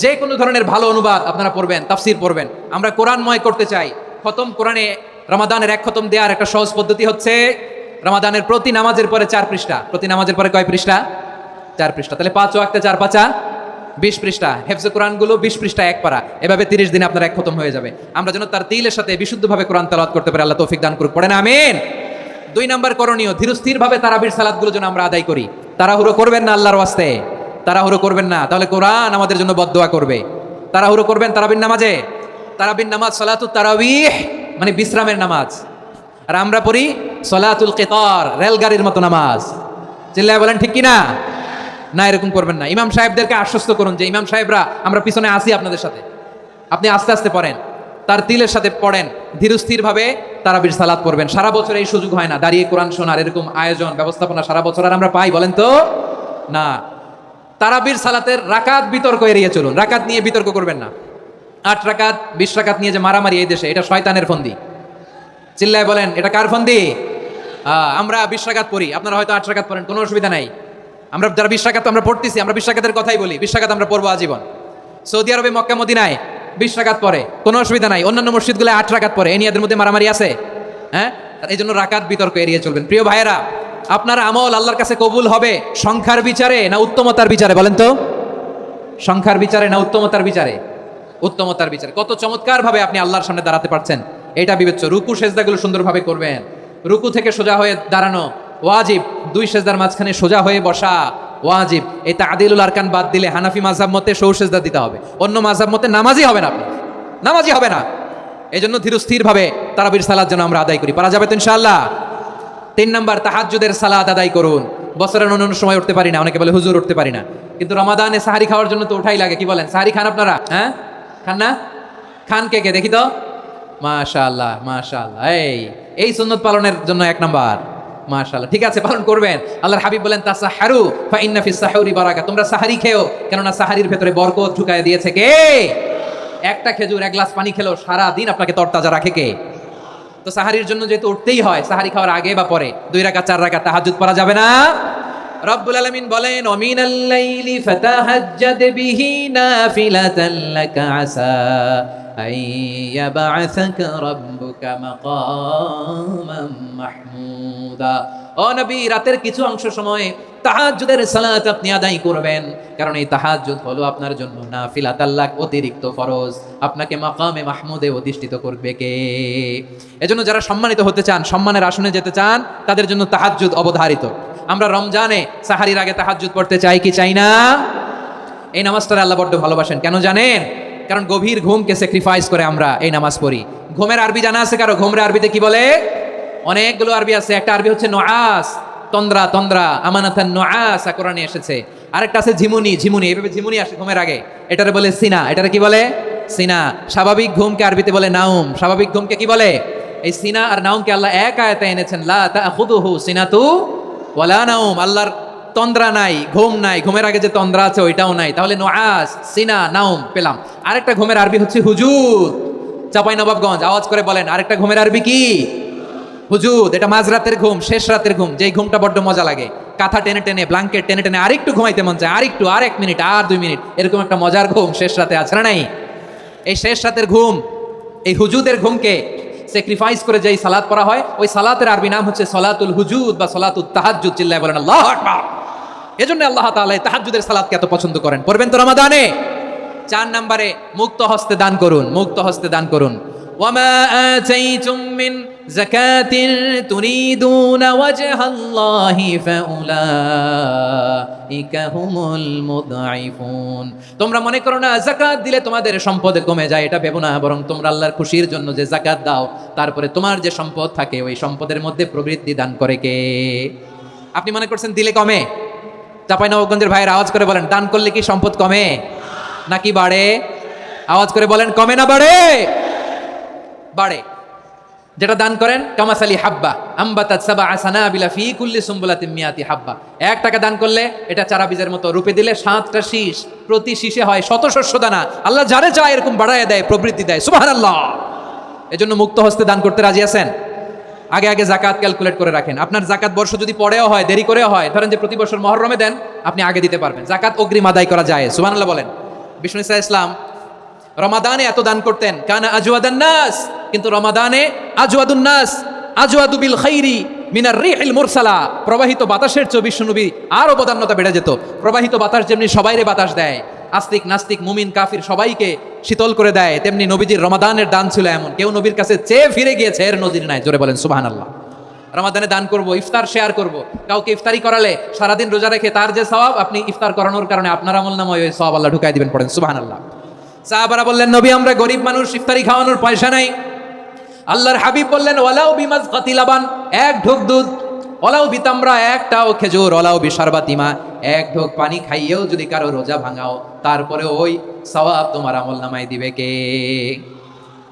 যে কোনো ধরনের ভালো অনুবাদ আপনারা পড়বেন, তাফসীর পড়বেন। আমরা কোরআনময় করতে চাই। খতম কোরআনে রমাদানের 1 খতম দেওয়ার একটা সহজ পদ্ধতি হচ্ছে, রমাদানের প্রতি নামাজের পরে 4 পৃষ্ঠা। প্রতি নামাজের পরে কয় পৃষ্ঠা? 4 পৃষ্ঠা। তাহলে 5 ওয়াক্তে 4 5 20 পৃষ্ঠা। হেফজে কোরআনগুলো 20 পৃষ্ঠা 1 পারা। এভাবে 30 দিনে আপনার 1 খতম হয়ে যাবে। আমরা যেন তার তিলের সাথে বিশুদ্ধভাবে কোরআন তেলাওয়াত করতে পারি, আল্লাহ তৌফিক দান করুক। পড়েন আমিন। 2 নম্বর করণীয়, ধীরস্থির ভাবে তারাবির সালাতগুলো যেন আমরা আদায় করি। তাড়াহুড়ো করবেন না আল্লাহর ওয়াস্তে, তাড়াহুড়ো করবেন না, তাহলে কোরআন আমাদের জন্য বদদোয়া করবে। তাড়াহুড়ো করবেন তারাবির নামাজে, তারাবির নামাজ সালাতুত তারাবিহ মানে বিশ্রামের নামাজ, আর আমরা পড়ি সলাতুল কিতার রেলগাড়ির মতো নামাজ। চিল্লায় বলেন ঠিক কিনা? না, এরকম করবেন না। ইমাম সাহেবদেরকে আশ্বস্ত করুন যে ইমাম সাহেবরা আমরা পিছনে আসি আপনাদের সাথে, আপনি আস্তে আস্তে পড়েন, তার তিলের সাথে পড়েন, ধীরস্থিরভাবে তারাবির সালাত পড়বেন। সারা বছর এই সুযোগ হয় না দাঁড়িয়ে কোরআন শোনার, এরকম আয়োজন ব্যবস্থাপনা সারা বছর আর আমরা পাই বলেন তো না। তারাবির সালাতের রাকাত বিতর্ক এড়িয়ে চলুন, রাকাত নিয়ে বিতর্ক করবেন না। 8 রাকাত 20 রাকাত নিয়ে যে মারামারি এই দেশে, এটা শয়তানের ফন্দি। চিল্লায় বলেন এটা কার ফন্দি? আমরা 20 রাকাত পড়ি, আপনারা হয়তো 8 রাকাত পড়েন, কোনো অসুবিধা নাই। আমরা যারা 20 রাকাত আমরা পড়তেছি, আমরা 20 রাকাতের কথাই বলি, 20 রাকাত আমরা পড়বো আজীবন। সৌদি আরবে মক্কা মদিনায় 20 রাকাত পড়ে, কোনো অসুবিধা নাই। অন্যান্য মসজিদগুলো 8 রাকাত পড়ে, এই নিয়ে এদের মধ্যে মারামারি আছে? হ্যাঁ, এই জন্য রাকাত বিতর্ক এড়িয়ে চলবেন। প্রিয় ভাইয়েরা, আপনার আমল আল্লাহর কাছে কবুল হবে সংখ্যার বিচারে না উত্তমতার বিচারে? বলেন তো, সংখ্যার বিচারে না উত্তমতার বিচারে? উত্তমতার বিচারে। কত চমৎকার ভাবে আপনি আল্লাহর সামনে দাঁড়াতে পারছেন এটা বিবেচ্য। রুকু সেজদাগুলো সুন্দরভাবে করবেন, রুকু থেকে সোজা হয়ে দাঁড়ানো ওয়াজিব, 2 সেজদার মাঝখানে সোজা হয়ে বসা ওয়াজিব। এই তাদিলুল আরকান বাদ দিলে হানাফি মাযহাব মতে সৌ সেজদা দিতে হবে, অন্য মাযহাব মতে নামাজই হবে না, আপনি নামাজই হবে না। এই জন্য ধীরস্থির ভাবে তারাবির সালাত যেন আমরা আদায় করি, পারা যাবে তো ইনশাআল্লাহ। 3 নাম্বার, তাহাজ্জুদের সালাত আদায় করুন। বছরের অন্যান্য সময় উঠতে পারি না, অনেকে বলে হুজুর উঠতে পারি না, কিন্তু রমাদানে সাহারি খাওয়ার জন্য তো উঠাই লাগে। কি বলেন, সাহারি খান আপনারা? হ্যাঁ, খান না? খান কে কে দেখি তো? মাশাআল্লাহ মাশাআল্লাহ, এই সুন্নত পালনের জন্য 1 নাম্বার। মাশাআল্লাহ, ঠিক আছে, পালন করবেন। আল্লাহর হাবিব বলেন তাসাহারু ফা ইন্না ফিস সাহুরি বারাকা, তোমরা সাহারি খেও, কেননা সাহারির ভেতরে বরকত ঢুকায় দিয়েছে কে? একটা খেজুর 1 গ্লাস পানি খেলেও সারা দিন আপনাকে তরতাজা রাখে কে? তো সাহারির জন্য যেহেতু উঠতেই হয়, সাহারি খাওয়ার আগে বা পরে 2 রাকাত 4 রাকাত তাহাজ্জুদ পড়া যাবে না? রব্বুল আলামিন বলেন ওমিনাল লাইলি ফাতাহাজ্জাদ বিহি নাফিলাতান লাকা আসা আইয়াবা'সাকা রাব্বুকা মাকামান মাহমুদা। ও নবী, রাতের কিছু অংশ সময়ে তাহাজ্জুদের সালাত আপনি আদায় করবেন, কারণ এই তাহাজ্জুদ হলো আপনার জন্য নাফিলাতাল লাক, অতিরিক্ত ফরজ। আপনাকে মাকামে মাহমুদে অধিষ্ঠিত করবে কে? এজন্য যারা সম্মানিত হতে চান, সম্মানের আসনে যেতে চান, তাদের জন্য তাহাজ্জুদ অবধারিত। আমরা রমজানে সাহারির আগে তাহাজ্জুদ পড়তে চাই কি চাই না? এই নামাজটা আল্লাহ বড্ড ভালোবাসেন, কেন জানেন? কারণ গভীর ঘুমকে স্যাক্রিফাইস করে আমরা এই নামাজ পড়ি। ঘুমের আরবি জানা আছে কারো? ঘুমের আরবিতে কি বলে? অনেকগুলো আরবি আছে। একটা আরবি হচ্ছে নুআস, তন্দ্রা, তন্দ্রা, আমানাতান নুআস কোরআনে এসেছে। আরেকটা আছে ঝিমুনি, ঝিমুনি, এইভাবে ঝিমুনি আসে ঘুমের আগে, এটারে বলে সিনা। এটারে কি বলে? সিনা। স্বাভাবিক ঘুমকে আরবিতে বলে নাউম। স্বাভাবিক ঘুমকে কি বলে? এই সিনা আর নাউমকে আল্লাহ এক আয়াতে এনেছেন, লা তাখুযুহু সিনাতু ওয়ালা নাউম। আল্লাহর তন্দ্রা নাই, ঘুম নাই, ঘুমের আগে যে তন্দ্রা আছে ওইটাও নাই। তাহলে নুআস, সিনা, নাউম পেলাম। আরেকটা ঘুমের আরবি হচ্ছে হুজুদ। চাঁপাইনবাবগঞ্জ আওয়াজ করে বলেন, আরেকটা ঘুমের আরবি কি? হুজুদ। এটা মাঝরাতের ঘুম, শেষ রাতের ঘুম, যেই ঘুমটা বড্ড মজা লাগে। কাঁথা টেনে টেনে, ব্ল্যাঙ্কেট টেনে টেনে আরেকটু ঘুমাইতে মন চায়, আরেকটু, আর 1 মিনিট, আর 2 মিনিট, এরকম একটা মজার ঘুম শেষ রাতে আছে না নাই? এই শেষ রাতের ঘুম, এই হুজুদের ঘুমকে স্যাক্রিফাইস করে যেই সালাত পড়া হয়, ওই সালাতের আরবি নাম হচ্ছে সলাতুল হুজুদ বা সলাতুত তাহাজ্জুদ। চিল্লায় বলেন আল্লাহু আকবার। এজন্য আল্লাহ তাআলা তাহাজ্জুদের সালাতকে এত পছন্দ করেন। পড়বেন তো রমাদানে। 4 নম্বরে, মুক্ত হস্তে দান করুন, মুক্ত হস্তে দান করুন। ওয়ামা আতাইতুম মিন যাকাতিন তুরিদুনা ওয়াজহাল্লাহি ফাউলাইকা হুমুল মুদঈফুন। তোমরা মনে করো না যাকাত দিলে তোমাদের সম্পদ কমে যায়, এটা ভেবো না, বরং তোমরা আল্লাহর খুশির জন্য যে যাকাত দাও, তারপরে তোমার যে সম্পদ থাকে ওই সম্পদের মধ্যে প্রবৃদ্ধি দান করে কে? আপনি মনে করছেন দিলে কমে? চাঁপাইনবাবগঞ্জের ভাইয়ের আওয়াজ করে বলেন, দান করলে কি সম্পদ কমে নাকি বাড়ে? আওয়াজ করে বলেন, কমে না বাড়ে? বাড়ে। যেটা দান করেন, কামাসালি হাব্বা আম্বাতাত সাবআ সানাবিলা ফি কুল্লি সুমবুলাতিন মিয়াতি হাব্বা। 1 টাকা দান করলে এটা চারা বীজের মতো রূপে দিলে 7টা শীষ, প্রতি শীষে হয় 100 শস্য দানা। আল্লাহ যারে চায় এরকম বাড়ায় দেয়, প্রবৃদ্ধি দেয়। সুবহানাল্লাহ। এজন্য মুক্ত হস্তে দান করতে রাজি আছেন? আগে আগে জাকাত ক্যালকুলেট করে রাখেন। আপনার জাকাত বর্ষ যদি পরেও হয়, দেরি করেও হয়, ধরেন যে প্রতি বছর মুহররমে দেন, আপনি আগে দিতে পারবেন। জাকাত অগ্রিম আদায় করা যায়। সুবহানাল্লাহ বলেন। বিষ্ণু ঈসা ইসলাম রমাদানে এত দান করতেন, কানা আজওয়াদান নাস, কিন্তু রমাদানে আজওয়াদুন নাস আজওয়াদু বিল খাইরি মিনার রিহিল মুরসালা। প্রবাহিত বাতাসের চেয়ে বিশ্বনবী আর অবদান্যতা বেড়ে যেত। প্রবাহিত বাতাস যেমনি সবাইরে বাতাস দেয়, আস্তিক নাস্তিক মুমিন কাফির সবাইকে শীতল করে দেয়, তেমনি নবীজির রমাদানের দান ছিল এমন, কেউ নবীর কাছে চেয়ে ফিরে গিয়েছে এর নজির নাই। জোরে বলেন সুবহানাল্লাহ। রমাদানে দান করব, ইফতার শেয়ার করব। কাউকে ইফতারি করালে সারাদিন রোজা রেখে তার যে সওয়াব, আপনি ইফতার করানোর কারণে আপনার আমলনামায় ওই সওয়াব আল্লাহ ঢুকাই দিবেন। পড়েন সুবহানাল্লাহ। সাহাবারা বললেন, নবী আমরা গরিব মানুষ, ইফতারি খাওয়ানোর পয়সা নাই। আল্লাহর হাবিব বললেন, ওয়ালাউ বিমাজকাতি লাবান, এক ঢোক দুধ, ওলাও বিতামরা, একটাও খেজুর, ওলাও বিশারবাতিমা, এক ঢোক পানি খাইয়েও যদি কারো রোজা ভাঙাও, তারপরে ওই সওয়াব তোমার আমলনামায় দিবে কে?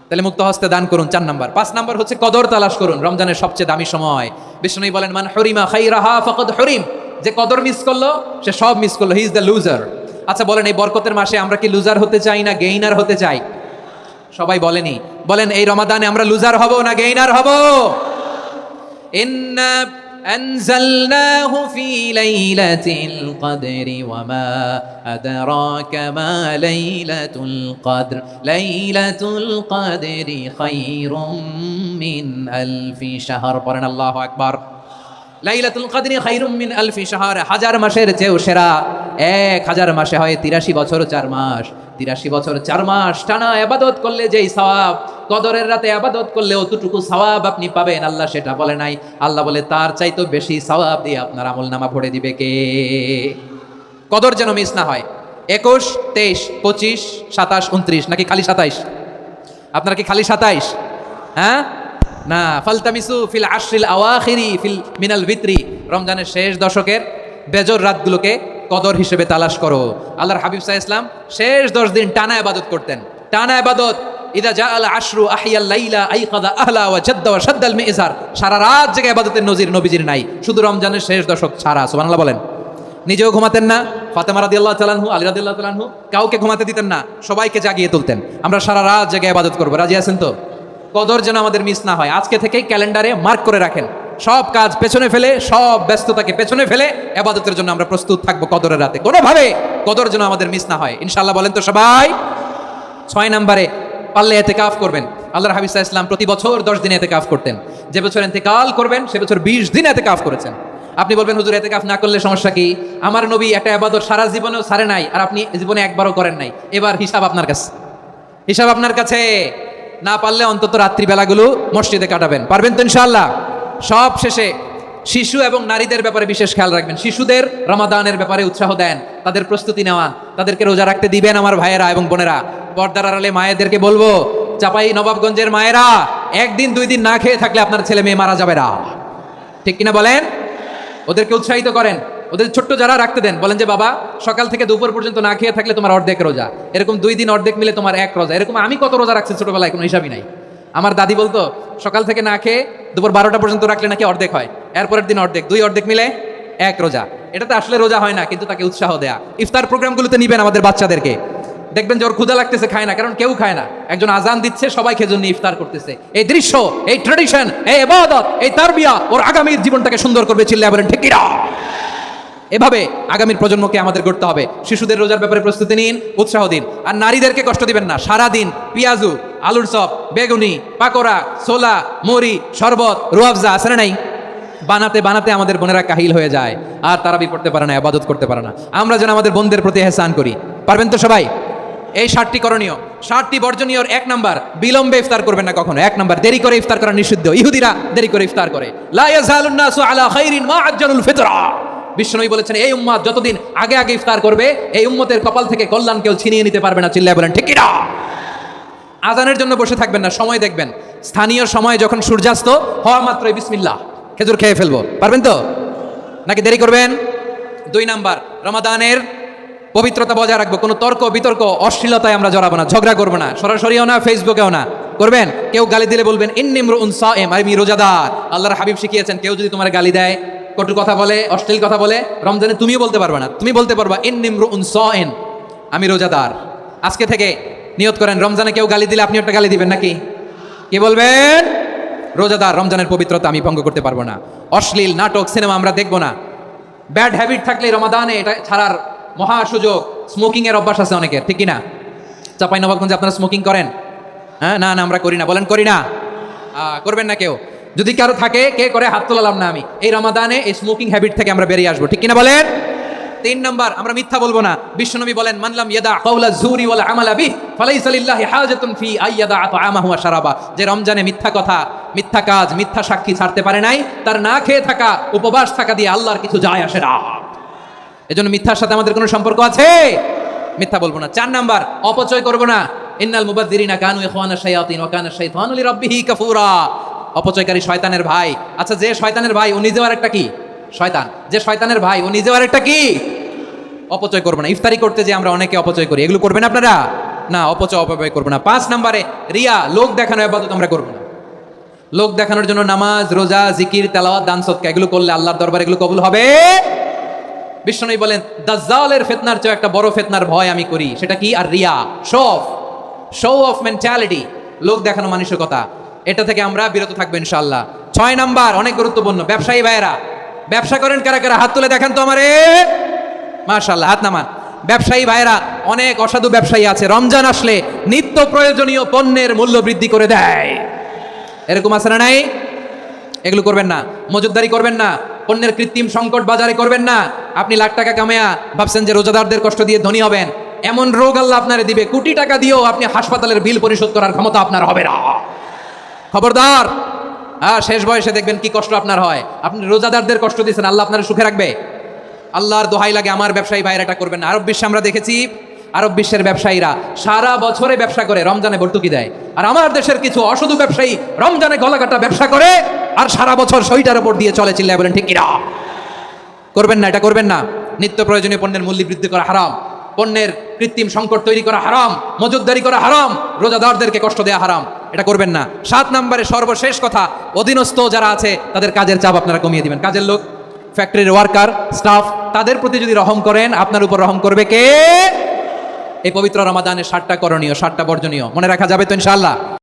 তাহলে মুক্ত হস্তে দান করুন, 4 নাম্বার। 5 নাম্বার হচ্ছে কদর তালাশ করুন, রমজানের সবচেয়ে দামি সময়। বিষ্ণু বলেন, মান হুরিমা খাইরাহা ফাকাদ হুরিম, যে কদর মিস করলো সে সব মিস করলো, হি ইজ দ্য লুজার। আচ্ছা বলেন, এই বরকতের মাসে আমরা কি লুজার হতে চাই না গেইনার হতে চাই? সবাই বলেনি, বলেন এই রমাদানে আমরা লুজার হব না গেইনার হব? ইন্না আনজালনাহু ফি লাইলাতিল কদরি ওয়া মা আদরাকা মা লাইলাতুল কদর, লাইলাতুল কদরি খায়রুম মিন আলফি শাহর। পড়েন আল্লাহু আকবার। লাইলাতুল কদরি খায়রুম মিন আলফি শাহর, 1000 মাসের চেয়েও সেরা। 1000 মাসে হয় 83 বছর 4 মাস। 83 বছর 4 মাস টানা ইবাদত করলে যেই সওয়াব, কদরের রাতে ইবাদত করলে অতটুকু সওয়াব আপনি পাবেন, আল্লাহ সেটা বলে নাই। আল্লাহ বলে তার চাইতে বেশি সওয়াব দিয়ে আপনার আমলনামা ভরে দিবে কে? কদর যেন মিস না হয়। 21, 23, 25, 27, 29, নাকি খালি 27? আপনার কি খালি 27? হ্যাঁ না, ফালতামিসু ফিল আশরিল আওয়াখিরি ফিল মিনাল ভিতরি, রমজানের শেষ দশকের বেজর রাতগুলোকে কদর হিসেবে তালাশ করো। আল্লাহর হাবিব সাল্লাল্লাহু আলাইহি ওয়াসাল্লাম শেষ 10 দিন টানা ইবাদত করতেন, টানা ইবাদত। ইদা জাআল আশরু আহিয়াল লাইলা আইকাযা আহলা ওয়া জাদ্দা ওয়া শাদ্দাল মিজার, সারা রাত জেগে ইবাদতের নজির নবীজির নাই, শুধু রমজানের শেষ দশক ছাড়া। সুবহানাল্লাহ বলেন। নিজেও ঘুমাতেন না, ফাতেমা রাদিয়াল্লাহু তাআলা আনহু, আলী রাদিয়াল্লাহু তাআলা আনহু কাউকে ঘুমাতে দিতেন না, সবাইকে জাগিয়ে তুলতেন। আমরা সারা রাত জেগে ইবাদত করব, রাজি আছেন তো? কদর যেন আমাদের মিস না হয়। আজকে থেকেই ক্যালেন্ডারে মার্ক করে রাখেন, সব কাজ পেছনে ফেলে, সব ব্যস্ততাকে পেছনে ফেলে ইবাদতের জন্য আমরা প্রস্তুত থাকবো কদরের রাতে। কোনোভাবে কদর যেন আমাদের মিস না হয়, ইনশাআল্লাহ। বলেন তো সবাই। 6 নম্বরে পারলে ইতিকাফ করবেন। আল্লাহর হাবিব সাল্লাল্লাহু আলাইহি ওয়াসাল্লাম প্রতি বছর 10 দিন ইতিকাফ করতেন। যে বছর ইন্তেকাল করবেন সে বছর 20 দিন ইতিকাফ করেছেন। আপনি বলবেন, হুজুর ইতিকাফ না করলে সমস্যা কি? আমার নবী একটা ইবাদত সারা জীবনেও ছাড়ে নাই, আর আপনি জীবনে একবারও করেন নাই। এবার হিসাব আপনার কাছে, হিসাব আপনার কাছে। না পারলে অন্তত রাত্রিবেলাগুলো মসজিদে কাটাবেন, পারবেন তো ইনশাআল্লাহ? সব শেষে শিশু এবং নারীদের ব্যাপারে বিশেষ খেয়াল রাখবেন। শিশুদের রমাদানের ব্যাপারে উৎসাহ দেন, তাদের প্রস্তুতি নেওয়ান, তাদেরকে রোজা রাখতে দিবেন। আমার ভাইয়েরা এবং বোনেরা, পর্দার আড়ালে মায়েদেরকে বলবো, চাপাই নবাবগঞ্জের মায়েরা, 1 দিন 2 দিন না খেয়ে থাকলে আপনার ছেলে মেয়ে মারা যাবে না, ঠিক কিনা বলেন? ওদেরকে উৎসাহিত করেন, ওদের ছোট্ট যারা রাখতে দেন, বলেন যে বাবা সকাল থেকে দুপুর পর্যন্ত না খেয়ে থাকলে তোমার অর্ধেক রোজা, এরকম 2 দিন অর্ধেক মিলে তোমার 1 রোজা। এরকম আমি কত রোজা রাখছি ছোটবেলায় কোনো হিসাবই নাই। আমার দাদি বলতো সকাল থেকে না খেয়ে দুপুর 12টা পর্যন্ত রাখলে নাকি অর্ধেক হয়, এরপরের দিন অর্ধেক, 2 অর্ধেক মিলে 1 রোজা। এটাতে আসলে রোজা হয় না, কিন্তু তাকে উৎসাহ দেয়া। ইফতার প্রোগ্রামগুলোতে নিবেন আমাদের বাচ্চাদেরকে, দেখবেন যে ওর ক্ষুধা লাগতেছে, খায় না, কারণ কেউ খায় না। একজন আজান দিচ্ছে, সবাই খেজুর নিয়ে ইফতার করতেছে। এই দৃশ্য, এই ট্র্যাডিশন, এই ইবাদত, এই তারবিয়া ওর আগামীর জীবনটাকে সুন্দর করবে। চিল্লায় বলেন ঠিক কিনা? এভাবে আগামীর প্রজন্মকে আমাদের গড়তে হবে। শিশুদের রোজার ব্যাপারে প্রস্তুতি নিন, উৎসাহ দিন। আর নারীদেরকে কষ্ট দিবেন না। সারাদিন পেঁয়াজু, আলুর চপ, বেগুনি, পাকোড়া, ছোলা, মুড়ি, শরবত, রুয়াবজা আছে না নাই? বানাতে বানাতে আমাদের বোনেরা কাহিল হয়ে যায়, আর তারাবি পড়তে পারে না, ইবাদত করতে পারে না। আমরা যেন আমাদের বোনদের প্রতি ইহসান করি, পারবেন তো সবাই? এই 7টি করণীয়, 7টি বর্জনীয়। 1 নাম্বার, বিলম্বে ইফতার করবেন না কখনো। 1 নাম্বার, দেরি করে ইফতার করা নিষিদ্ধ। ইহুদিরা দেরি করে ইফতার করে। লা ইয়াজালুন নাসু আলা খাইরিন মা আজ্জালুল ফিতরা। বিশ্বনবী বলেছেন, এই উম্মত যতদিন আগে আগে ইফতার করবে, এই উম্মতের কপাল থেকে কল্যাণ কেউ ছিনিয়ে নিতে পারবে না। চিল্লায় বলেন ঠিক কিনা? আজানের জন্য বসে থাকবেন না, সময় দেখবেন। স্থানীয় সময় যখন সূর্যাস্ত হওয়া মাত্রই বিসমিল্লাহ, খেজুর খেয়ে ফেলবো, পারবেন তো? নাকি দেরি করবেন? 2 নাম্বার, রমাদানের পবিত্রতা বজায় রাখবো। কোনো তর্ক বিতর্ক অশ্লীলতায় আমরা জড়াবো না, ঝগড়া করবো না, সরাসরিও না, ফেসবুকেও না। করবেন, কেউ গালি দিলে বলবেন ইন্নী ইমরুউন সায়েম, আমি রোজাদার। আল্লাহর হাবিব শিখিয়েছেন, কেউ যদি তোমার গালি দেয়, কটু কথা বলে, অশ্লীল কথা বলে, রমজানে তুমিও বলতে পারবে না। তুমি বলতে পারবা ইন্নী ইমরুউন সায়েম, আমি রোজাদার। আজকে থেকে নিয়ত করেন, রমজানে কেউ গালি দিলে আপনি একটা গালি দিবেন নাকি? কি বলবেন? রোজাদার, রমজানের পবিত্রতা আমি ভঙ্গ করতে পারবো না। অশ্লীল নাটক, সিনেমা আমরা দেখবো না। ব্যাড হ্যাবিট থাকলে রমাদানে এটা ছাড়ার মহা সুযোগ। স্মোকিং এর অভ্যাস আছে অনেকের, ঠিক কিনা? চাঁপাইনবাবগঞ্জে আপনারা স্মোকিং করেন? হ্যাঁ, না না আমরা করি না। বলেন করি না? করবেন না কেউ? যদি কারো থাকে, কে করে হাত তোলালাম না আমি। এই রমাদানে এই স্মোকিং হ্যাবিট থেকে আমরা বেরিয়ে আসবো, ঠিক কিনা বলেন? তিন নাম্বার, আমরা মিথ্যা বলবো না। বিশ্বনবী বলেন, মানলাম ইয়াদা কাওলা যুরি ওয়াল আমালা বিহি ফালাইসা লিল্লাহি হাজাতুন ফি আইয়াদা তাআমাহু ওয়া শারাবা। যে রমজানে মিথ্যা কথা, মিথ্যা কাজ, মিথ্যা সাক্ষী ছাড়তে পারে নাই, তার না খেয়ে থাকা, উপবাস থাকা দিয়ে আল্লাহর কিছু যায় আসে না। এজন্য মিথ্যার সাথে আমাদের কোনো সম্পর্ক আছে? মিথ্যা বলবো না। চার নাম্বার, অপচয় করবো না। ইন্নাল মুবাযযিরিনা কানু ইখওয়ানাশ শায়াতিন ওয়া কানা শাইতানু লিরাব্বিহি কাফুরা। অপচয়কারী শয়তানের ভাই। আচ্ছা, যে শয়তানের ভাই ও নিজেও আরেকটা কি? শয়তান। যে শয়তানের ভাই ও নিজেও আরেকটা কি? অপচয় করবো না। ইফতারি করতে যে আমরা অনেকে অপচয় করি, এগুলো করবেন আপনারা? না, অপচয় করবো না। 5 নম্বরে, রিয়া, লোক দেখানো ইবাদত আমরা করবো না। লোক দেখানোর জন্য নামাজ, রোজা, জিকির, তেলাওয়াত, দান সদকা এগুলো করলে আল্লাহর দরবারে এগুলো কবুল হবে? বিশ্বনবী বলেন, দাজ্জালের ফিতনার চেয়ে একটা বড় ফিতনার ভয় আমি করি, সেটা কি? আর রিয়া, শো অফ মেন্টালিটি, লোক দেখানো মানসিকতা। এটা থেকে আমরা বিরত থাকবো ইনশাআল্লাহ। 6 নাম্বার, অনেক গুরুত্বপূর্ণ, ব্যবসায়ী ভাইয়েরা। ব্যবসা করেন কারা কারা? হাত তুলে দেখেন তো আমারে। মাশাআল্লাহ, হাত নামান। ব্যবসায়ী ভাইয়েরা, অনেক অসাধু ব্যবসায়ী আছে, রমজান আসলে নিত্য প্রয়োজনীয় পণ্যের মূল্য বৃদ্ধি করে দেয়। এরকম আছে না নাই? এগুলো করবেন না। মজুদদারি করবেন না। পণ্যের কৃত্রিম সংকট বাজারে করবেন না। আপনি লাখ টাকা কামায়া ভাবছেন যে রোজাদারদের কষ্ট দিয়ে ধনী হবেন, এমন রোগ আল্লাহ আপনারে দিবে, কোটি টাকা দিয়েও আপনি হাসপাতালের বিল পরিশোধ করার ক্ষমতা আপনার হবে না। খবরদার। শেষ বয়সে দেখবেন কি কষ্ট আপনার হয়। আপনি রোজাদারদের কষ্ট দিয়েছেন, আল্লাহ আপনার সুখে রাখবে? আল্লাহর দোহাই লাগে, আমার ব্যবসায়ী ভাইরা এটা করবেন না। আরব বিশ্বে আমরা দেখেছি, আরব বিশ্বের ব্যবসায়ীরা সারা বছরে ব্যবসা করে, রমজানে ভর্তুকি দেয়। আর আমার দেশের কিছু অসাধু ব্যবসায়ী রমজানে গলাকাটা ব্যবসা করে আর সারা বছর সইটার উপর দিয়ে চলে। চিল্লায় বলেন ঠিক কিনা? করবেন না, এটা করবেন না। নিত্য প্রয়োজনীয় পণ্যের মূল্য বৃদ্ধি করা হারাম, পণ্যের কৃত্রিম সংকট তৈরি করা হারাম, মজুদদারি করা হারাম, রোজাদারদেরকে কষ্ট দেওয়া হারাম, এটা করবেন না। 7 নম্বরে, সর্বশেষ কথা, অধীনস্থ যারা আছে তাদের কাজের চাপ আপনারা কমিয়ে দিবেন। কাজের লোক, ফ্যাক্টরির ওয়ার্কার, স্টাফ, তাদের প্রতি যদি রহম করেন, আপনার উপর রহম করবে কে? এই পবিত্র রমাদানের 7টা করণীয়, 7টা বর্জনীয় মনে রাখা যাবে তো ইনশাআল্লাহ?